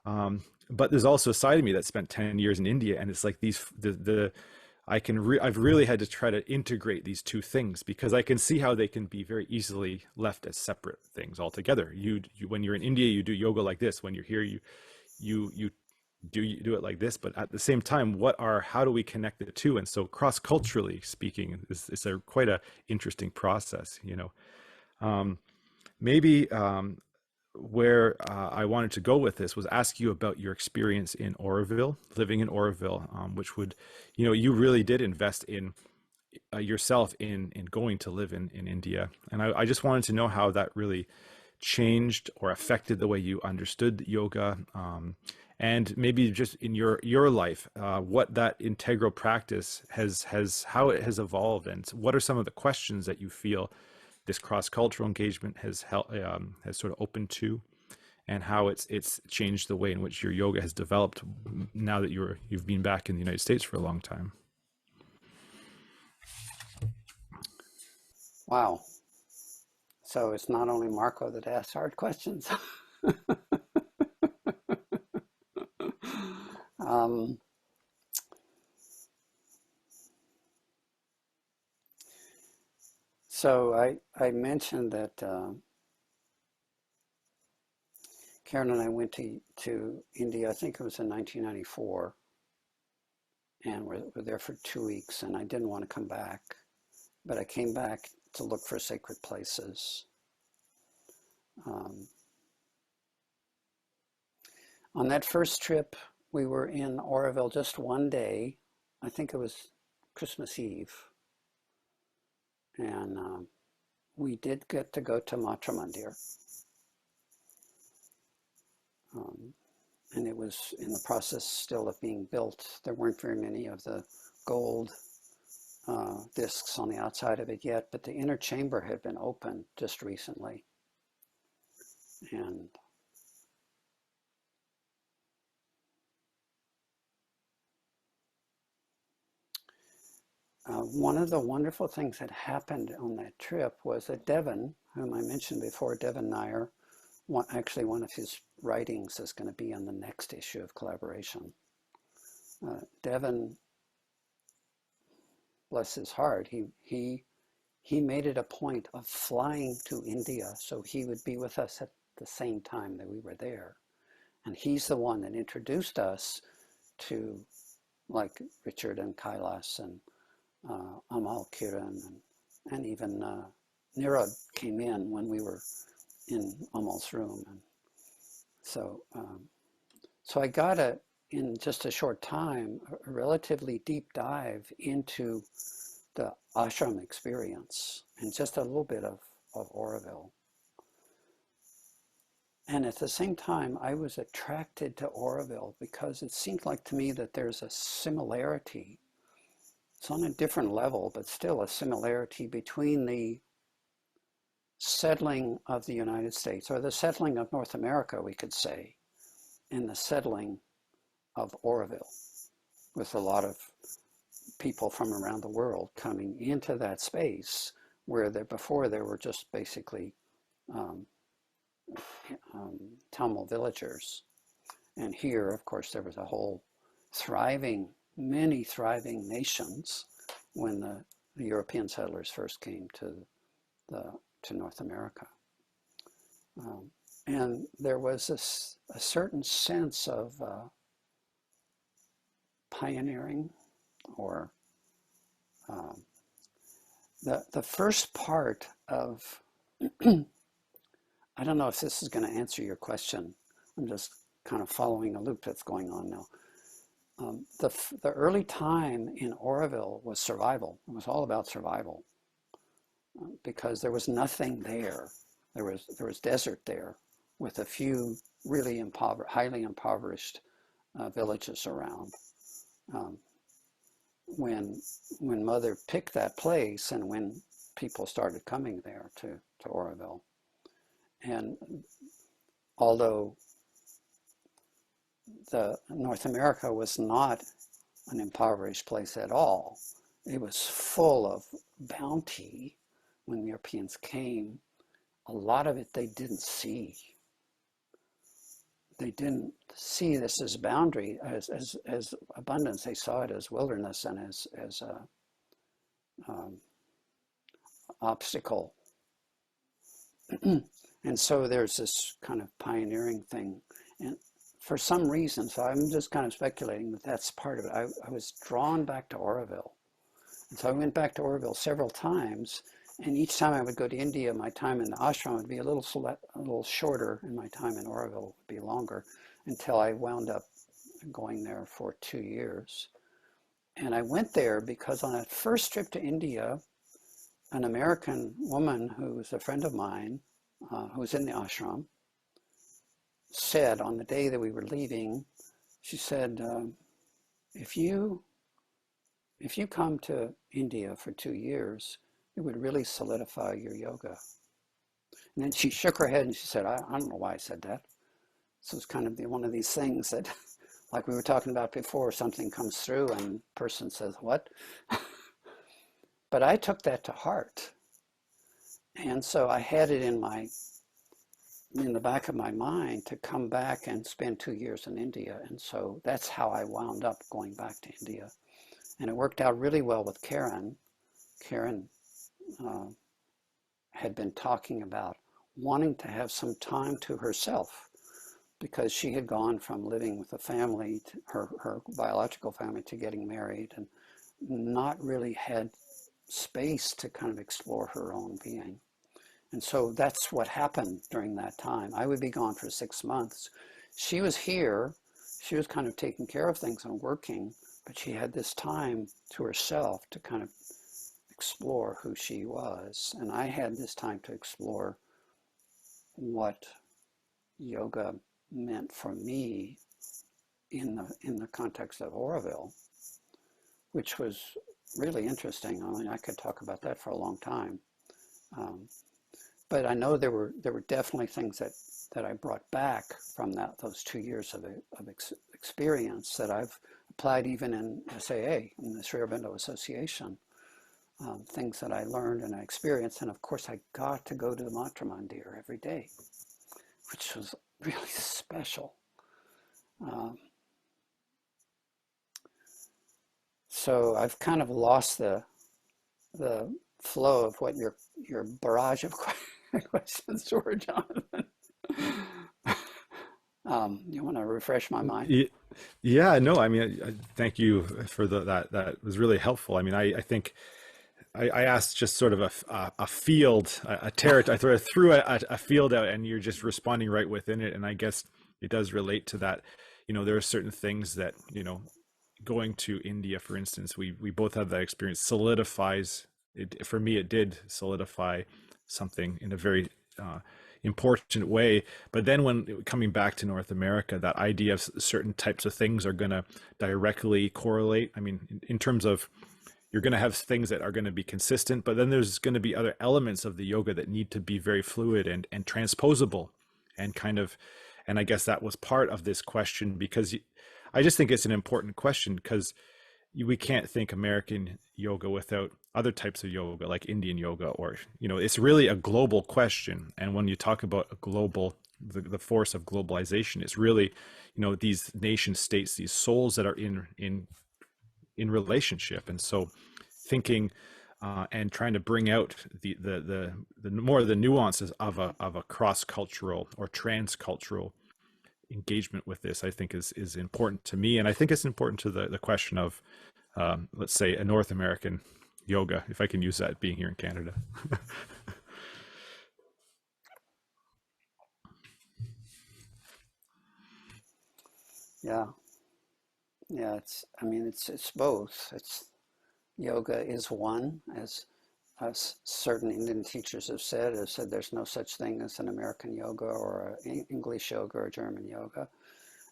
But there's also a side of me that spent 10 years in India, and it's like I've really had to try to integrate these two things, because I can see how they can be very easily left as separate things altogether. When you're in India, you do yoga like this. When you're here, you do it like this. But at the same time, how do we connect the two? And so cross-culturally speaking, it's quite a interesting process, you know. Maybe where I wanted to go with this was ask you about your experience in Auroville, living in Auroville, which would, you know, you really did invest in yourself in going to live in India. And I just wanted to know how that really changed or affected the way you understood yoga, and maybe just in your life, what that integral practice how it has evolved, and what are some of the questions that you feel this cross-cultural engagement has sort of opened to, and how it's changed the way in which your yoga has developed now that you've been back in the United States for a long time. Wow. So it's not only Marco that asks hard questions. So I mentioned that Karen and I went to India, I think it was in 1994, and we're there for 2 weeks, and I didn't want to come back, but I came back to look for sacred places. On that first trip, we were in Auroville just one day. I think it was Christmas Eve. And we did get to go to Matra Mandir. And it was in the process still of being built. There weren't very many of the gold discs on the outside of it yet, but the inner chamber had been opened just recently. And one of the wonderful things that happened on that trip was that Devin, whom I mentioned before, Devin Nair, actually one of his writings is going to be on the next issue of Collaboration. Devin, bless his heart, he made it a point of flying to India so he would be with us at the same time that we were there. And he's the one that introduced us to, like, Richard and Kailas and Amal Kiran, and even Nirad came in when we were in Amal's room. And so I got in just a short time, a relatively deep dive into the ashram experience and just a little bit of Auroville. And at the same time, I was attracted to Auroville because it seemed like to me that there's a similarity. It's on a different level, but still a similarity between the settling of the United States, or the settling of North America, we could say, and the settling of Auroville, with a lot of people from around the world coming into that space where before there were just basically Tamil villagers. And here, of course, there was a whole many thriving nations when the European settlers first came to North America. And there was a certain sense of pioneering, or the first part of, I don't know if this is going to answer your question. I'm just kind of following a loop that's going on now. The early time in Auroville was survival. It was all about survival, because there was nothing there. There was desert there, with a few really highly impoverished villages around. When Mother picked that place, and when people started coming there to Auroville, and although North America was not an impoverished place at all, it was full of bounty. When Europeans came, a lot of it they didn't see. they didn't see this as boundary, as abundance. They saw it as wilderness and as a obstacle. And so there's this kind of pioneering thing. And for some reason, so I'm just kind of speculating that that's part of it. I was drawn back to Auroville. And so I went back to Oroville several times. And each time I would go to India, my time in the ashram would be a little shorter, and my time in Oroville would be longer, until I wound up going there for 2 years. And I went there because on that first trip to India, an American woman who was a friend of mine, who was in the ashram, said on the day that we were leaving, she said, if you come to India for 2 years, it would really solidify your yoga. And then she shook her head and she said, I don't know why I said that. So it's kind of one of these things that, like we were talking about before, something comes through and the person says, what? But I took that to heart. And so I had it in the back of my mind to come back and spend 2 years in India. And so that's how I wound up going back to India. And it worked out really well with Karen. Karen had been talking about wanting to have some time to herself because she had gone from living with a family, her biological family, to getting married, and not really had space to kind of explore her own being. And so that's what happened during that time. I would be gone for 6 months. She was here. She was kind of taking care of things and working, but she had this time to herself to kind of explore who she was. And I had this time to explore what yoga meant for me in the context of Auroville, which was really interesting. I mean, I could talk about that for a long time. But I know there were definitely things that I brought back from those 2 years of experience that I've applied even in SAA, in the Sri Aurobindo Association. Things that I learned and I experienced. And of course, I got to go to the mantra mandir every day, which was really special. So I've kind of lost the flow of what your barrage of questions were, Jonathan. You want to refresh my mind? Yeah, no, I mean, thank you for that was really helpful. I mean, I think I asked just sort of a field, a territory. I threw a field out, and you're just responding right within it. And I guess it does relate to that. There are certain things that, going to India, for instance, we both have that experience, solidifies it. For me, it did solidify something in a very important way. But then when coming back to North America, that idea of certain types of things are going to directly correlate. I mean, in terms of, you're going to have things that are going to be consistent, but then there's going to be other elements of the yoga that need to be very fluid and transposable and I guess that was part of this question, because I just think it's an important question, because we can't think American yoga without other types of yoga like Indian yoga, or, it's really a global question. And when you talk about a global, the force of globalization, it's really, these nation states, these souls that are in relationship. And so thinking and trying to bring out the more of the nuances of a cross-cultural or trans-cultural engagement with this, I think is important to me. And I think it's important to the question of, let's say, a North American yoga, if I can use that, being here in Canada. Yeah. It's both. Yoga is one, as certain Indian teachers have said there's no such thing as an American yoga or an English yoga or German yoga.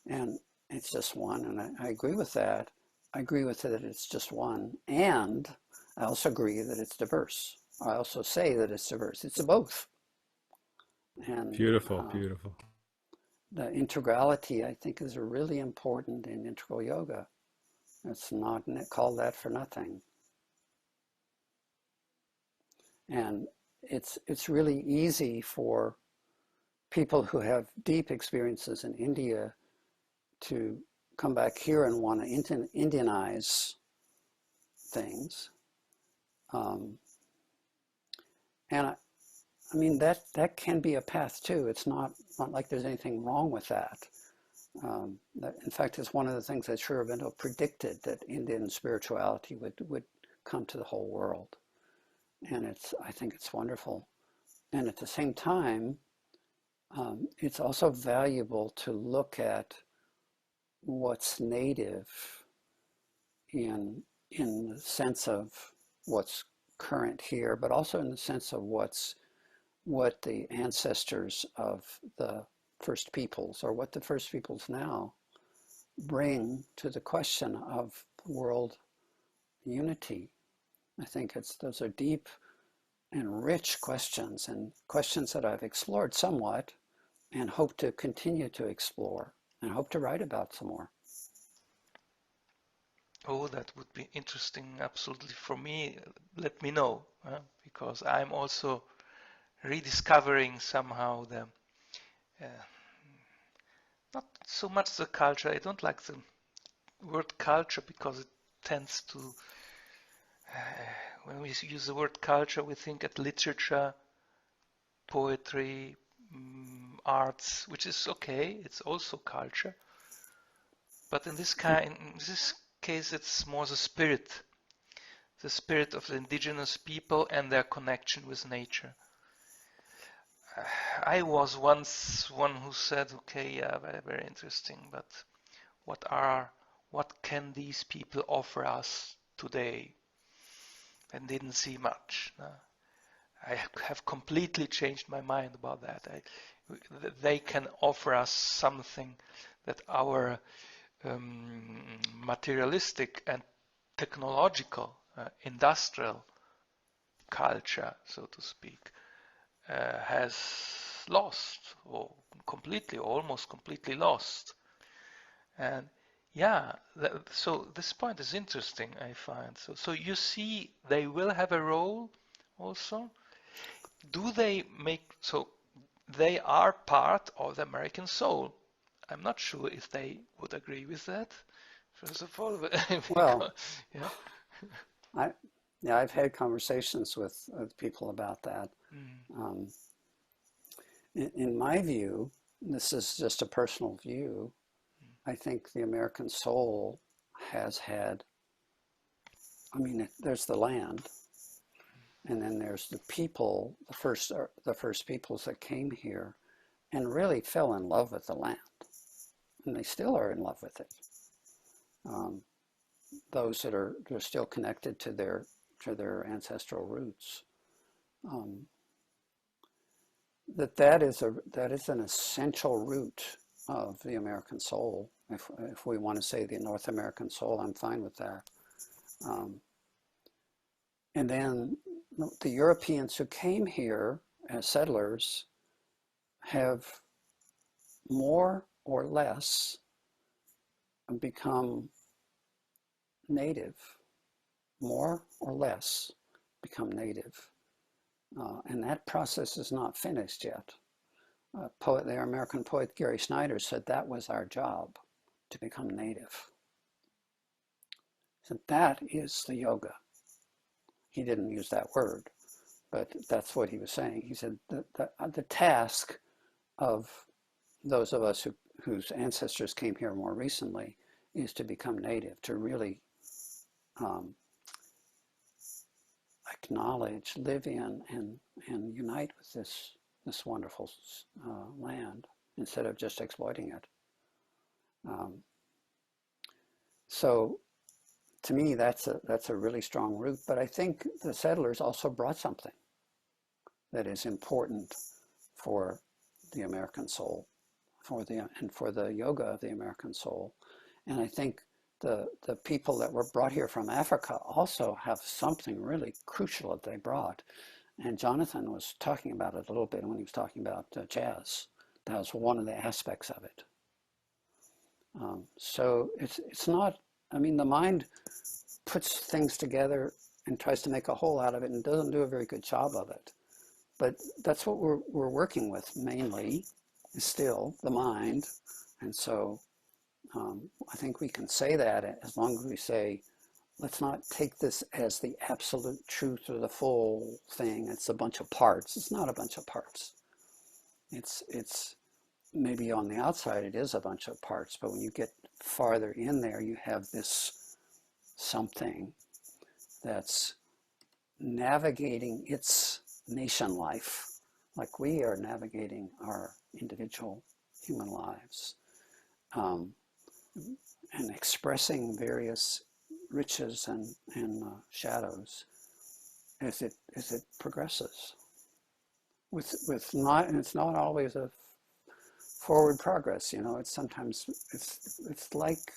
And it's just one. And I agree with that. I agree with it that it's just one. And I also agree that it's diverse. I also say that it's diverse. It's a both. And Beautiful. The integrality, I think, is really important in integral yoga. It's not called that for nothing. And it's really easy for people who have deep experiences in India to come back here and want to Indianize things. And I mean, that can be a path too. It's not like there's anything wrong with that. In fact, it's one of the things that Sri Aurobindo predicted, that Indian spirituality would come to the whole world. And I think it's wonderful. And at the same time, it's also valuable to look at what's native in the sense of what's current here, but also in the sense of what the ancestors of the first peoples, or what the first peoples now bring to the question of world unity. I think those are deep and rich questions, and questions that I've explored somewhat and hope to continue to explore and hope to write about some more. Oh, that would be interesting, absolutely, for me. Let me know, because I'm also rediscovering somehow not so much the culture. I don't like the word culture because it tends to, when we use the word culture, we think at literature, poetry, arts, which is okay. It's also culture. But in this case, it's more the spirit of the indigenous people and their connection with nature. I was once one who said, okay, yeah, very, very interesting, but what can these people offer us today? And didn't see much. I have completely changed my mind about that. They can offer us something that our materialistic and technological, industrial culture, so to speak, has lost, or almost completely lost. And yeah, so this point is interesting, I find. So you see, they will have a role also. Do they so they are part of the American soul? I'm not sure if they would agree with that, first of all. Well, yeah. I've had conversations with people about that. In my view, this is just a personal view, I think the American soul has had, there's the land, and then there's the people, the first peoples that came here and really fell in love with the land. And they still are in love with it. Those that are still connected to their ancestral roots. That is an essential root of the American soul. If we want to say the North American soul, I'm fine with that. And then the Europeans who came here as settlers have more or less become native, more or less become native. And that process is not finished yet. The American poet Gary Snyder said that was our job, to become native. So that is the yoga. He didn't use that word, but that's what he was saying. He said the task of those of us whose ancestors came here more recently is to become native, to really acknowledge, live in, and unite with this wonderful land instead of just exploiting it. So to me, that's a really strong root. But I think the settlers also brought something that is important for the American soul, for the yoga of the American soul. And I think the people that were brought here from Africa also have something really crucial that they brought. And Jonathan was talking about it a little bit when he was talking about jazz. That was one of the aspects of it. So it's not, the mind puts things together and tries to make a whole out of it and doesn't do a very good job of it. But that's what we're working with mainly. is still the mind. And so I think we can say that as long as we say, let's not take this as the absolute truth or the full thing. It's a bunch of parts. It's not a bunch of parts. It's maybe on the outside it is a bunch of parts, but when you get farther in there, you have this something that's navigating its nation life like we are navigating our individual human lives, and expressing various riches and shadows as it progresses. With not, and it's not always a forward progress. It's sometimes it's like,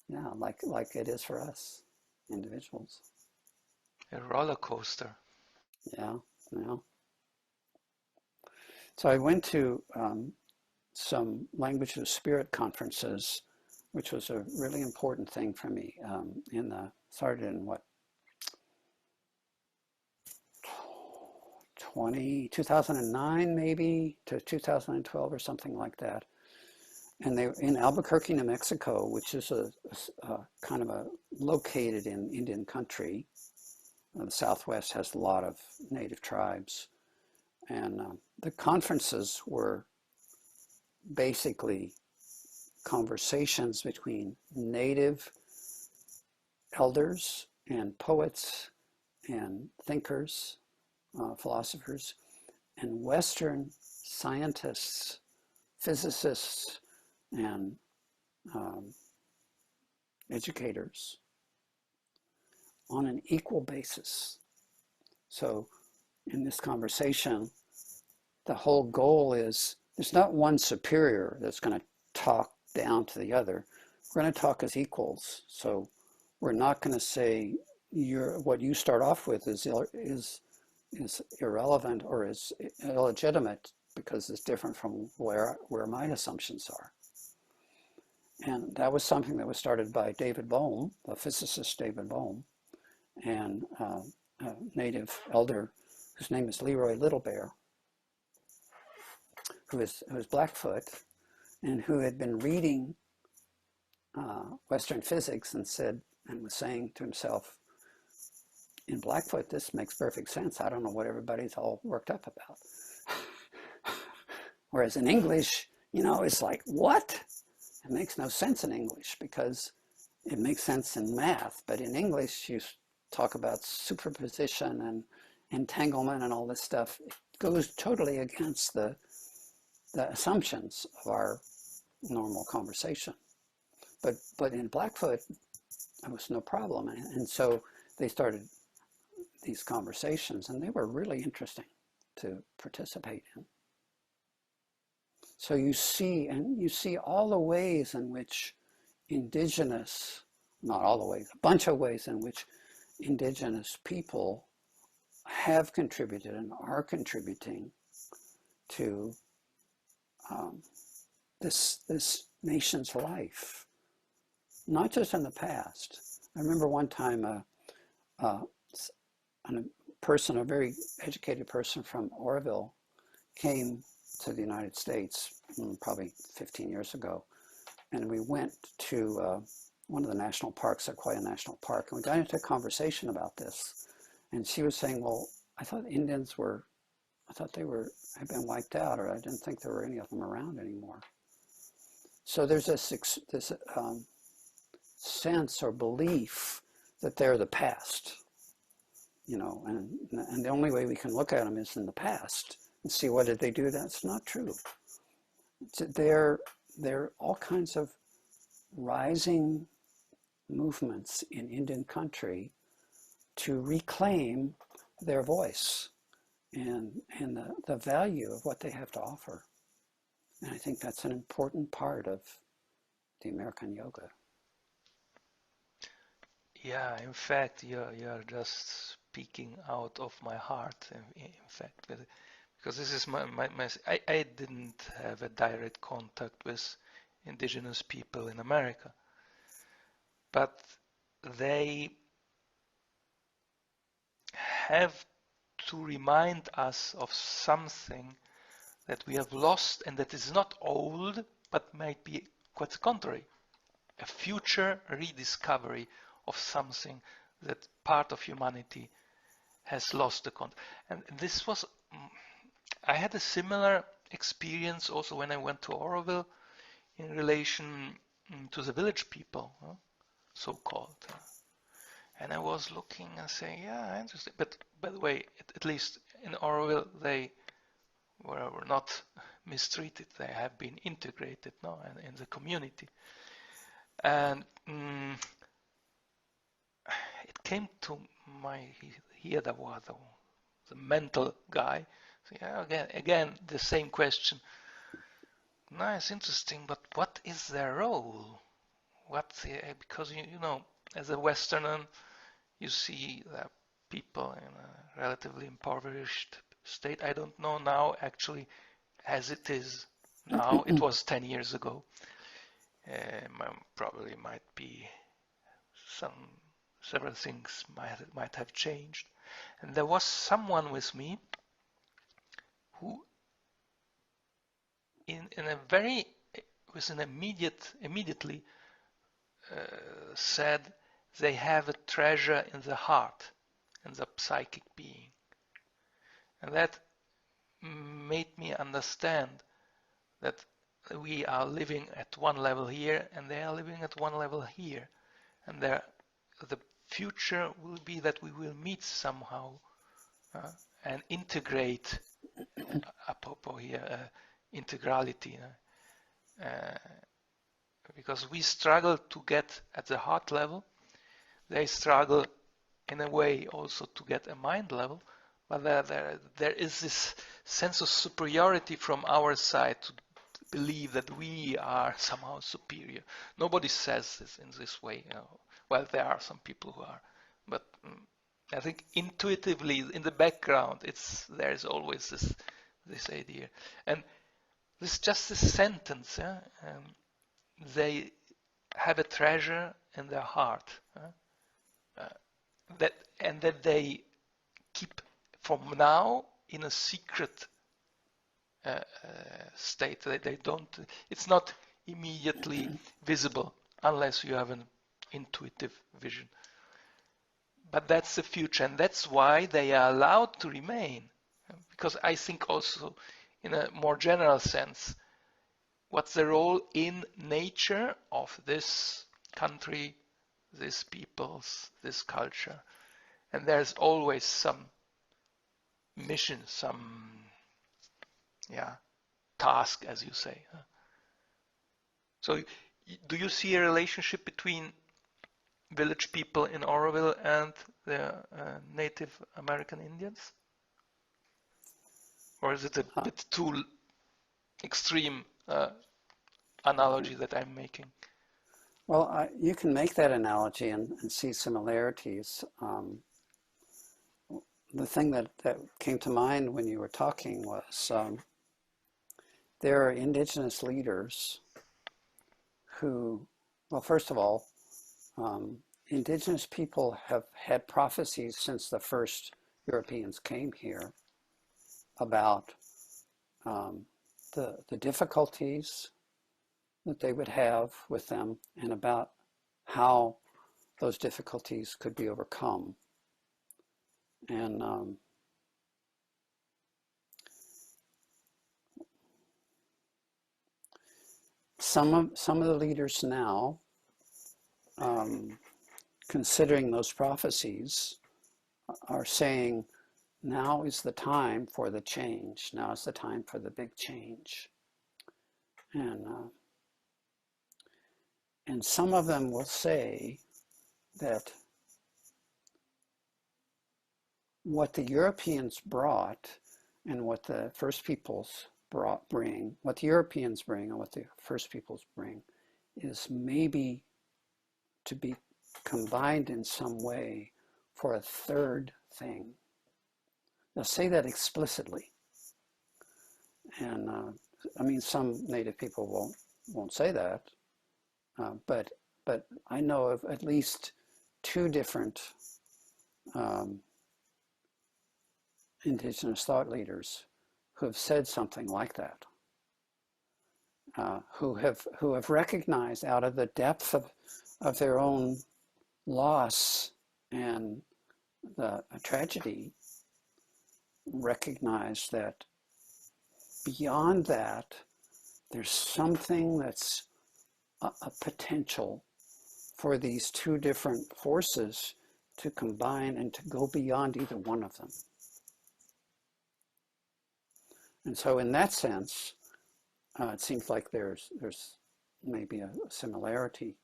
yeah, like it is for us individuals. A roller coaster. Yeah. So I went to some Language of Spirit conferences, which was a really important thing for me. Started in 2009 maybe to 2012 or something like that. And they were in Albuquerque, New Mexico, which is a kind of located in Indian country. The Southwest has a lot of native tribes. And the conferences were basically conversations between native elders and poets and thinkers, philosophers, and Western scientists, physicists, and educators on an equal basis. So in this conversation, the whole goal is there's not one superior that's going to talk down to the other. We're going to talk as equals. So we're not going to say what you start off with is irrelevant or is illegitimate because it's different from where my assumptions are. And that was something that was started by David Bohm, the physicist David Bohm, and a native elder whose name is Leroy Little Bear, who is Blackfoot, and who had been reading Western physics and was saying to himself, in Blackfoot, this makes perfect sense. I don't know what everybody's all worked up about. Whereas in English, it's like, what? It makes no sense in English because it makes sense in math. But in English, you talk about superposition and entanglement and all this stuff. It goes totally against the assumptions of our normal conversation. But in Blackfoot, there was no problem. And so they started these conversations, and they were really interesting to participate in. So you see all the ways in which indigenous, not all the ways, a bunch of ways in which indigenous people have contributed and are contributing to this nation's life, not just in the past. I remember one time a very educated person from Auroville came to the United States probably 15 years ago, and we went to one of the national parks, Sequoia National Park, and we got into a conversation about this. And she was saying, well, I thought they had been wiped out, or I didn't think there were any of them around anymore. So there's this sense or belief that they're the past, and the only way we can look at them is in the past and see what did they do. That's not true. There are all kinds of rising movements in Indian country to reclaim their voice and the value of what they have to offer. And I think that's an important part of the American yoga. Yeah, in fact, you're just speaking out of my heart, in fact, because this is I didn't have a direct contact with indigenous people in America, but they have to remind us of something that we have lost and that is not old, but might be quite the contrary, a future rediscovery of something that part of humanity has lost the contact. And this was, I had a similar experience also when I went to Auroville in relation to the village people, so-called. And I was looking and saying, yeah, interesting. But by the way, at least in Auroville, they were not mistreated. They have been integrated now in the community. And it came to my here the mental guy. So yeah, again the same question. Nice, interesting, but what is their role? Because you know, as a Westerner, you see that people in a relatively impoverished state. I don't know now actually as it is now. It was 10 years ago. Probably might be several things might have changed. And there was someone with me who immediately said they have a treasure in the heart, in the psychic being. And that made me understand that we are living at one level here and they are living at one level here. And the future will be that we will meet somehow and integrate, apropos here, integrality. Because we struggle to get at the heart level. They struggle in a way also to get a mind level. But there is this sense of superiority from our side to believe that we are somehow superior. Nobody says this in this way. Well, there are some people who are, but I think intuitively in the background, there is always this idea. And this just this sentence. They have a treasure in their heart that they keep from now in a secret state. They don't. It's not immediately visible unless you have an intuitive vision. But that's the future, and that's why they are allowed to remain. Because I think also, in a more general sense, what's the role in nature of this country, these peoples, this culture? And there's always some mission, some task, as you say. So do you see a relationship between village people in Auroville and the Native American Indians? Or is it a bit too extreme analogy that I'm making? Well, you can make that analogy and see similarities. The thing that came to mind when you were talking was there are indigenous leaders who, well, first of all, indigenous people have had prophecies since the first Europeans came here about the difficulties that they would have with them and about how those difficulties could be overcome. And some of the leaders now, considering those prophecies, are saying now is the time for the change. Now is the time for the big change. And some of them will say that what the Europeans brought and what the first peoples bring, what the Europeans bring and what the first peoples bring, is maybe to be combined in some way for a third thing. They'll say that explicitly. And I mean, some Native people won't say that, but I know of at least two different indigenous thought leaders who have said something like that, who have recognized out of the depth of their own loss and the tragedy, recognize that beyond that, there's something that's a potential for these two different forces to combine and to go beyond either one of them. And so in that sense, it seems like there's maybe a similarity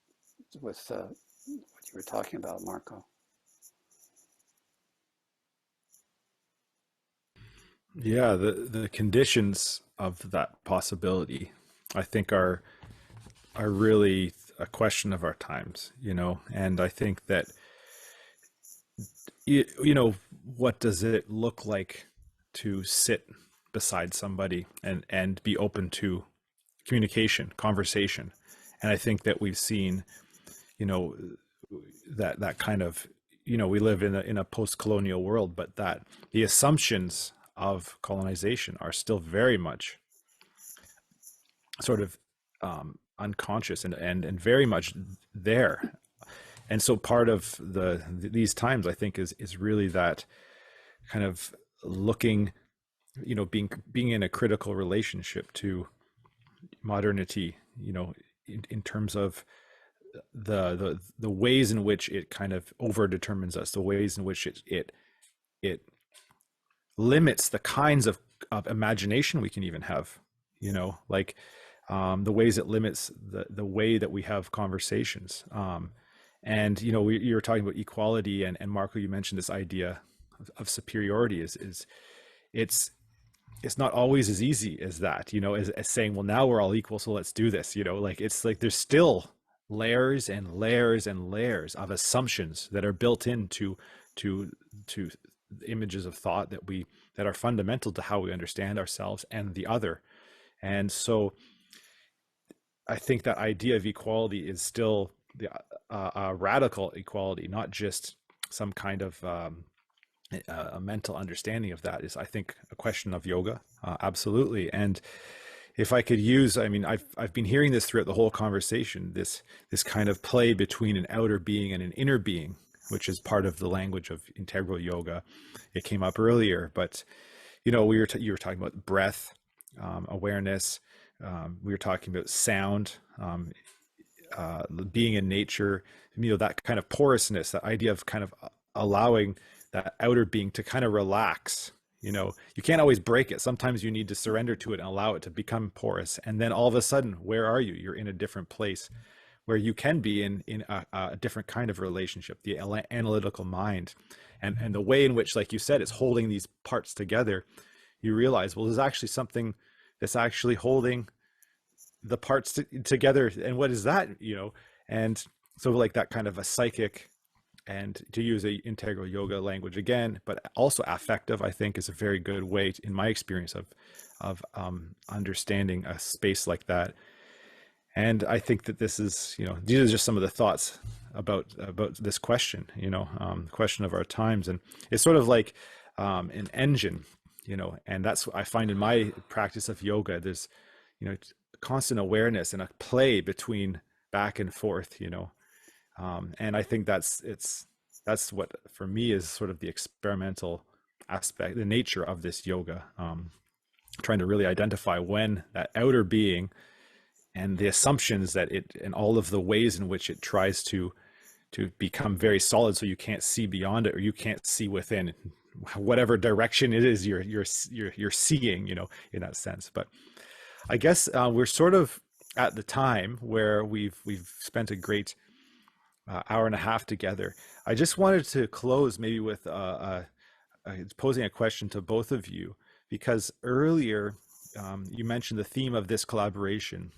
with what you were talking about, Marco. Yeah, the conditions of that possibility, I think, are really a question of our times, and I think that, what does it look like to sit beside somebody and be open to communication, conversation. And I think that we've seen, that kind of, we live in a post-colonial world, but that the assumptions of colonization are still very much sort of unconscious and very much there. And so part of these times, I think, is really that kind of looking, being in a critical relationship to modernity, in terms of the ways in which it kind of over determines us, the ways in which it limits the kinds of imagination we can even have, like the ways it limits the way that we have conversations. And you were talking about equality, and Marco, you mentioned this idea of superiority is it's not always as easy as that, as saying, well, now we're all equal, so let's do this, like it's like there's still layers and layers and layers of assumptions that are built into images of thought that are fundamental to how we understand ourselves and the other. And so I think that idea of equality is still a radical equality, not just some kind of a mental understanding of that. Is, I think, a question of yoga, absolutely. And if I could use, I've been hearing this throughout the whole conversation, this kind of play between an outer being and an inner being, which is part of the language of integral yoga. It came up earlier, but you were talking about breath, awareness. We were talking about sound, being in nature, that kind of porousness, that idea of kind of allowing that outer being to kind of relax. You can't always break it. Sometimes you need to surrender to it and allow it to become porous. And then all of a sudden, where are you? You're in a different place where you can be in a different kind of relationship, the analytical mind. And the way in which, like you said, it's holding these parts together, you realize, well, there's actually something that's actually holding the parts together. And what is that, And so like that kind of a psychic, and to use a integral yoga language again, but also affective, I think, is a very good way, in my experience, of understanding a space like that. And I think that this is, these are just some of the thoughts about this question, the question of our times. And it's sort of like an engine, and that's what I find in my practice of yoga. There's, constant awareness and a play between back and forth, and I think that's what for me is sort of the experimental aspect, the nature of this yoga, trying to really identify when that outer being and the assumptions that it, and all of the ways in which it tries to become very solid, so you can't see beyond it, or you can't see within whatever direction it is you're seeing, in that sense. But I guess we're sort of at the time where we've spent a great hour and a half together. I just wanted to close maybe with posing a question to both of you, because earlier you mentioned the theme of this collaboration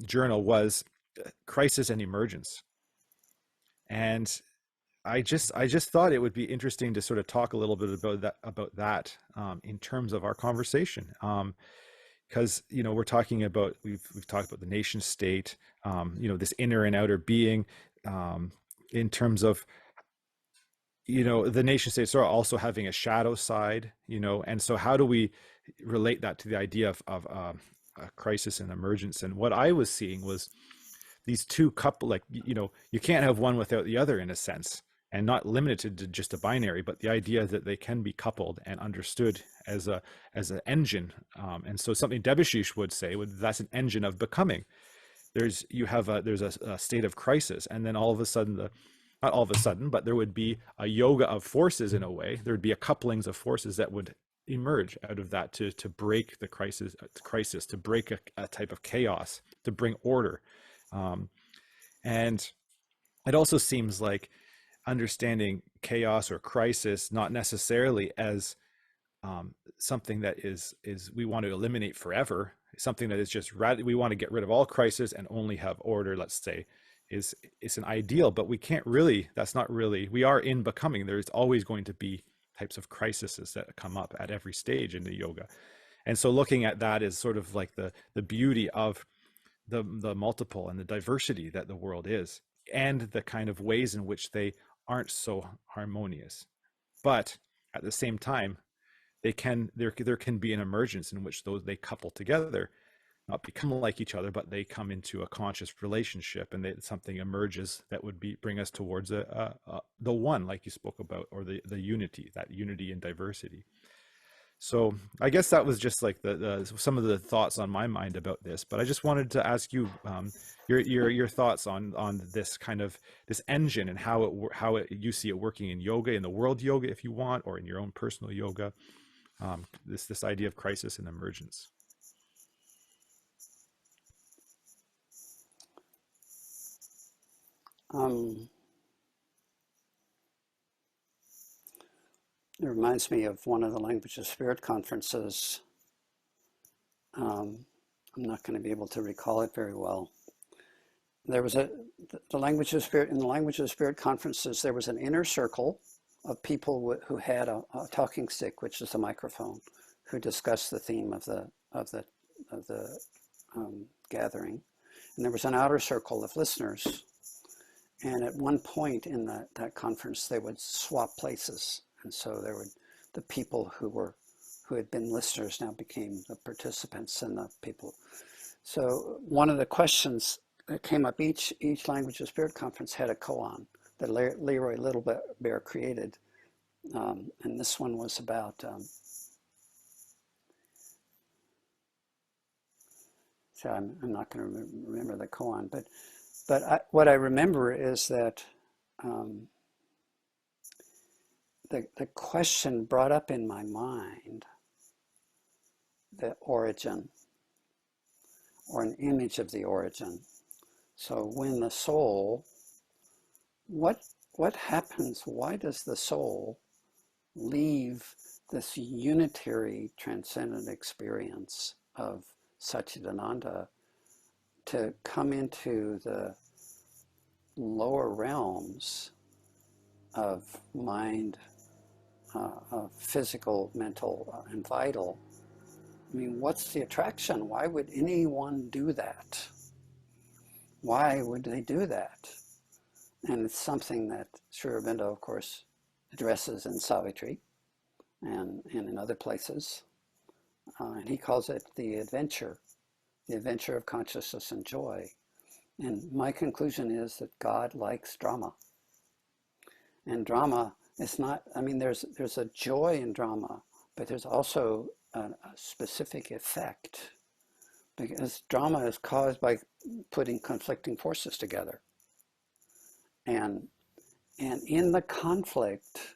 journal was crisis and emergence. And I just thought it would be interesting to sort of talk a little bit about that in terms of our conversation. Because we're talking about, we've talked about the nation state, this inner and outer being, in terms of the nation states are also having a shadow side, and so how do we relate that to the idea of a crisis and emergence? And what I was seeing was these two couple, like, you can't have one without the other in a sense, and not limited to just a binary, but the idea that they can be coupled and understood as an engine. And so something Debashish would say, that's an engine of becoming. There's a state of crisis, and then all of a sudden not all of a sudden, but there would be a yoga of forces in a way. There would be a couplings of forces that would emerge out of that to break the crisis, to break a type of chaos, to bring order. And it also seems like understanding chaos or crisis not necessarily as something that is we want to eliminate forever, something that is just we want to get rid of all crisis and only have order, let's say, is an ideal, but we can't really, that's not really, we are in becoming. There's always going to be types of crises that come up at every stage in the yoga. And so looking at that is sort of like the beauty of the multiple and the diversity that the world is, and the kind of ways in which they aren't so harmonious. But at the same time, there can be an emergence in which they couple together, not become like each other, but they come into a conscious relationship, and something emerges that would bring us towards the one, like you spoke about, or the unity, that unity in diversity. So I guess that was just like some of the thoughts on my mind about this. But I just wanted to ask you your thoughts on this kind of this engine, and how you see it working in yoga, in the world yoga, if you want, or in your own personal yoga. This idea of crisis and emergence. It reminds me of one of the Language of Spirit conferences. I'm not going to be able to recall it very well. There was the Language of Spirit, in the Language of Spirit conferences, there was an inner circle of people who had a talking stick, which is a microphone, who discussed the theme of the gathering. And there was an outer circle of listeners. And at one point in that conference, they would swap places. And so the people who had been listeners now became the participants and the people. So one of the questions that came up each Language of Spirit conference had a koan that Leroy Little Bear created. And this one was about, so I'm not going to remember the koan, but what I remember is that the question brought up in my mind the origin, or an image of the origin. So when the soul, what happens? Why does the soul leave this unitary transcendent experience of Satchidananda to come into the lower realms of mind, of physical, mental, and vital? I mean, what's the attraction? Why would anyone do that? Why would they do that? And it's something that Sri Aurobindo, of course, addresses in Savitri and in other places. And he calls it the adventure of consciousness and joy. And my conclusion is that God likes drama. And drama is not, I mean, there's a joy in drama, but there's also a specific effect, because drama is caused by putting conflicting forces together. And in the conflict,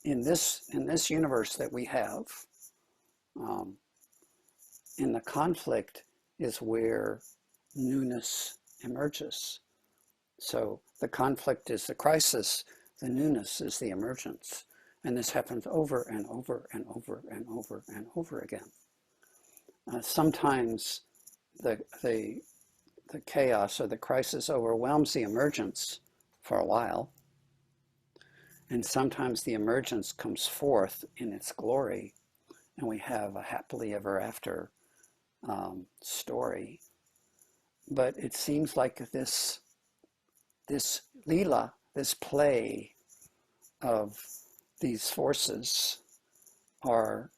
in this universe that we have, in the conflict is where newness emerges. So the conflict is the crisis, the newness is the emergence. And this happens over and over and over and over and over again. Sometimes the chaos or the crisis overwhelms the emergence for a while. And sometimes the emergence comes forth in its glory, and we have a happily ever after story. But it seems like this lila, this play of these forces are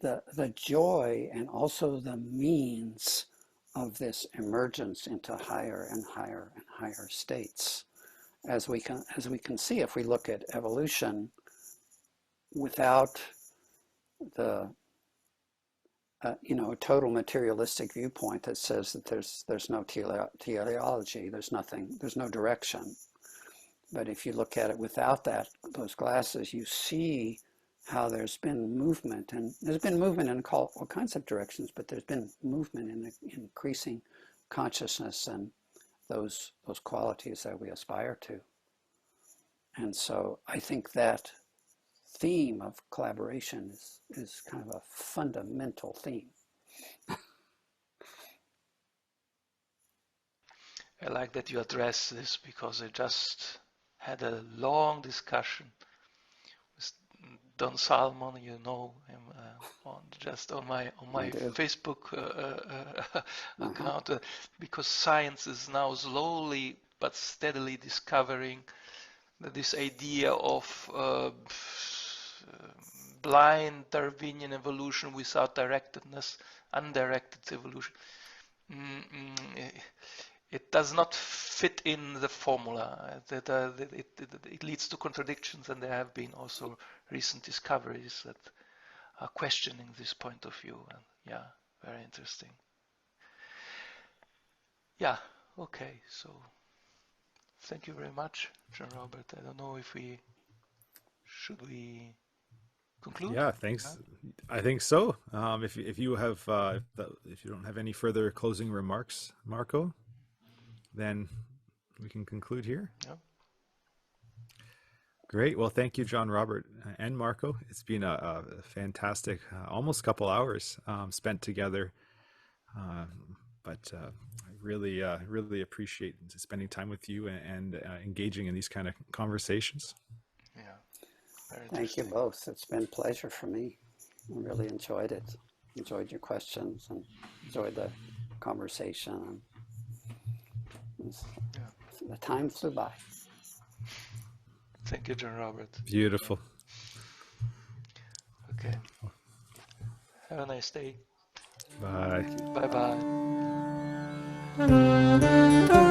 the joy and also the means of this emergence into higher and higher and higher states. As we can see, if we look at evolution without the total materialistic viewpoint that says that there's no teleology, there's no direction. But if you look at it without those glasses, you see how there's been movement, and there's been movement in all kinds of directions, but there's been movement in increasing consciousness and those qualities that we aspire to. And so I think that theme of collaboration is kind of a fundamental theme. I like that you address this, because I just had a long discussion with Don Salmon, you know him, on my Facebook account, because science is now slowly but steadily discovering that this idea of blind Darwinian evolution without directedness, undirected evolution, it does not fit in the formula. It leads to contradictions, and there have been also recent discoveries that are questioning this point of view. And yeah, very interesting. Yeah, okay, so thank you very much, John Robert. I don't know if should we conclude? Yeah, thanks. I think so. If you don't have any further closing remarks, Marco, then we can conclude here. Yeah. Great. Well, thank you, John Robert and Marco. It's been a fantastic, almost couple hours spent together. But I really appreciate spending time with you and engaging in these kind of conversations. Yeah. Very Thank you both. It's been a pleasure for me. I really enjoyed it. Enjoyed your questions and enjoyed the conversation. The time flew by. Thank you, John Robert. Beautiful. Okay. Have a nice day. Bye. Bye-bye.